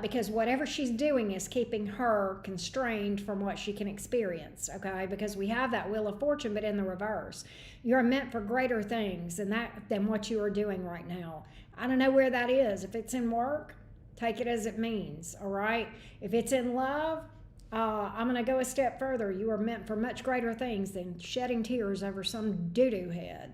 Because whatever she's doing is keeping her constrained from what she can experience, okay? Because we have that Wheel of Fortune, but in the reverse. You're meant for greater things than what you are doing right now. I don't know where that is. If it's in work, take it as it means, all right? If it's in love, I'm going to go a step further. You are meant for much greater things than shedding tears over some doo-doo head.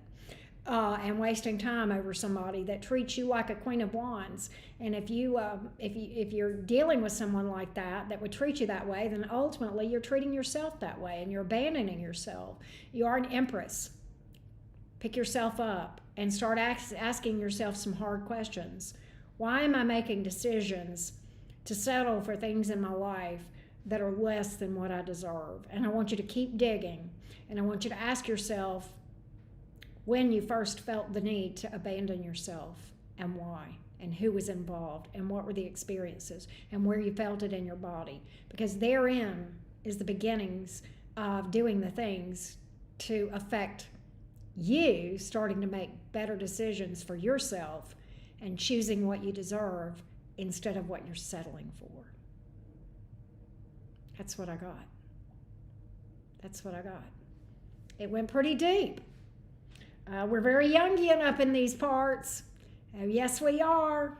And wasting time over somebody that treats you like a Queen of Wands. And if you're dealing with someone like that would treat you that way, then ultimately you're treating yourself that way and you're abandoning yourself. You are an Empress. Pick yourself up and start asking yourself some hard questions. Why am I making decisions to settle for things in my life that are less than what I deserve? And I want you to keep digging, and I want you to ask yourself when you first felt the need to abandon yourself, and why, and who was involved, and what were the experiences, and where you felt it in your body. Because therein is the beginnings of doing the things to affect you starting to make better decisions for yourself and choosing what you deserve instead of what you're settling for. That's what I got. That's what I got. It went pretty deep. We're very Jungian up in these parts. Yes, we are.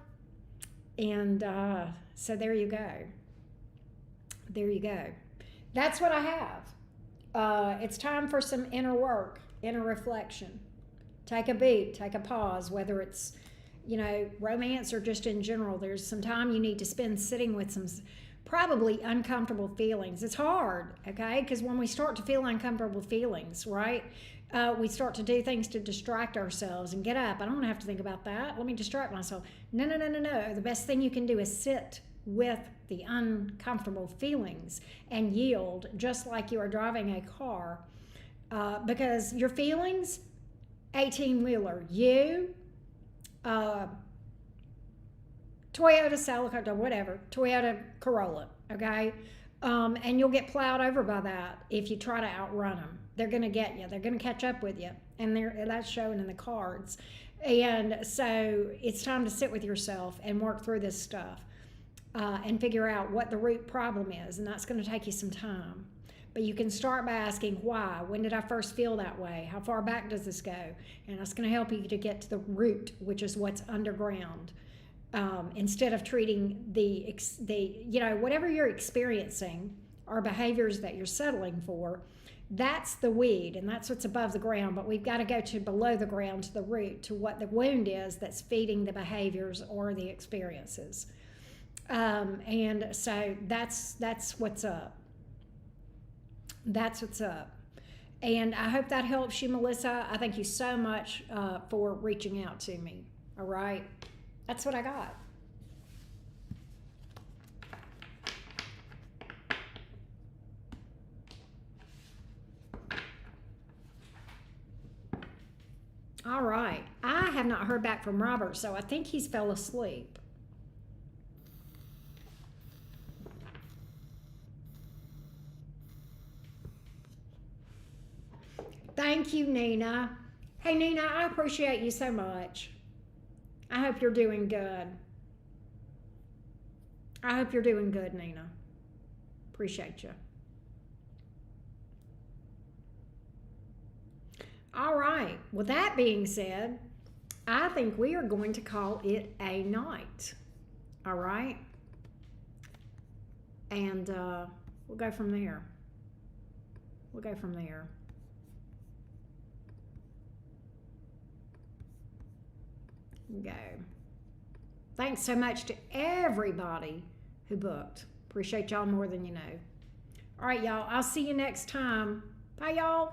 And so there you go. There you go. That's what I have. It's time for some inner work, inner reflection. Take a beat, take a pause, whether it's, romance or just in general. There's some time you need to spend sitting with some probably uncomfortable feelings. It's hard, okay? Because when we start to feel uncomfortable feelings, right? We start to do things to distract ourselves and get up. I don't want to have to think about that. Let me distract myself. No. The best thing you can do is sit with the uncomfortable feelings and yield, just like you are driving a car. Because your feelings, 18-wheeler, you, Toyota Celica, whatever, Toyota Corolla, okay? And you'll get plowed over by that if you try to outrun them. They're going to get you. They're going to catch up with you. And that's showing in the cards. And so it's time to sit with yourself and work through this stuff and figure out what the root problem is. And that's going to take you some time. But you can start by asking why. When did I first feel that way? How far back does this go? And that's going to help you to get to the root, which is what's underground. Instead of treating the whatever you're experiencing or behaviors that you're settling for, that's the weed and that's what's above the ground. But we've got to go to below the ground, to the root, to what the wound is that's feeding the behaviors or the experiences. And so that's what's up. That's what's up. And I hope that helps you, Melissa. I thank you so much for reaching out to me. All right. That's what I got. All right. I have not heard back from Robert, so I think he's fell asleep. Thank you, Nina. Hey, Nina, I appreciate you so much. I hope you're doing good. I hope you're doing good, Nina. Appreciate you. All right. With that being said, I think we are going to call it a night. All right. And we'll go from there. We'll go from there. Go. Thanks so much to everybody who booked. Appreciate y'all more than you know. All right, y'all. I'll see you next time. Bye, y'all.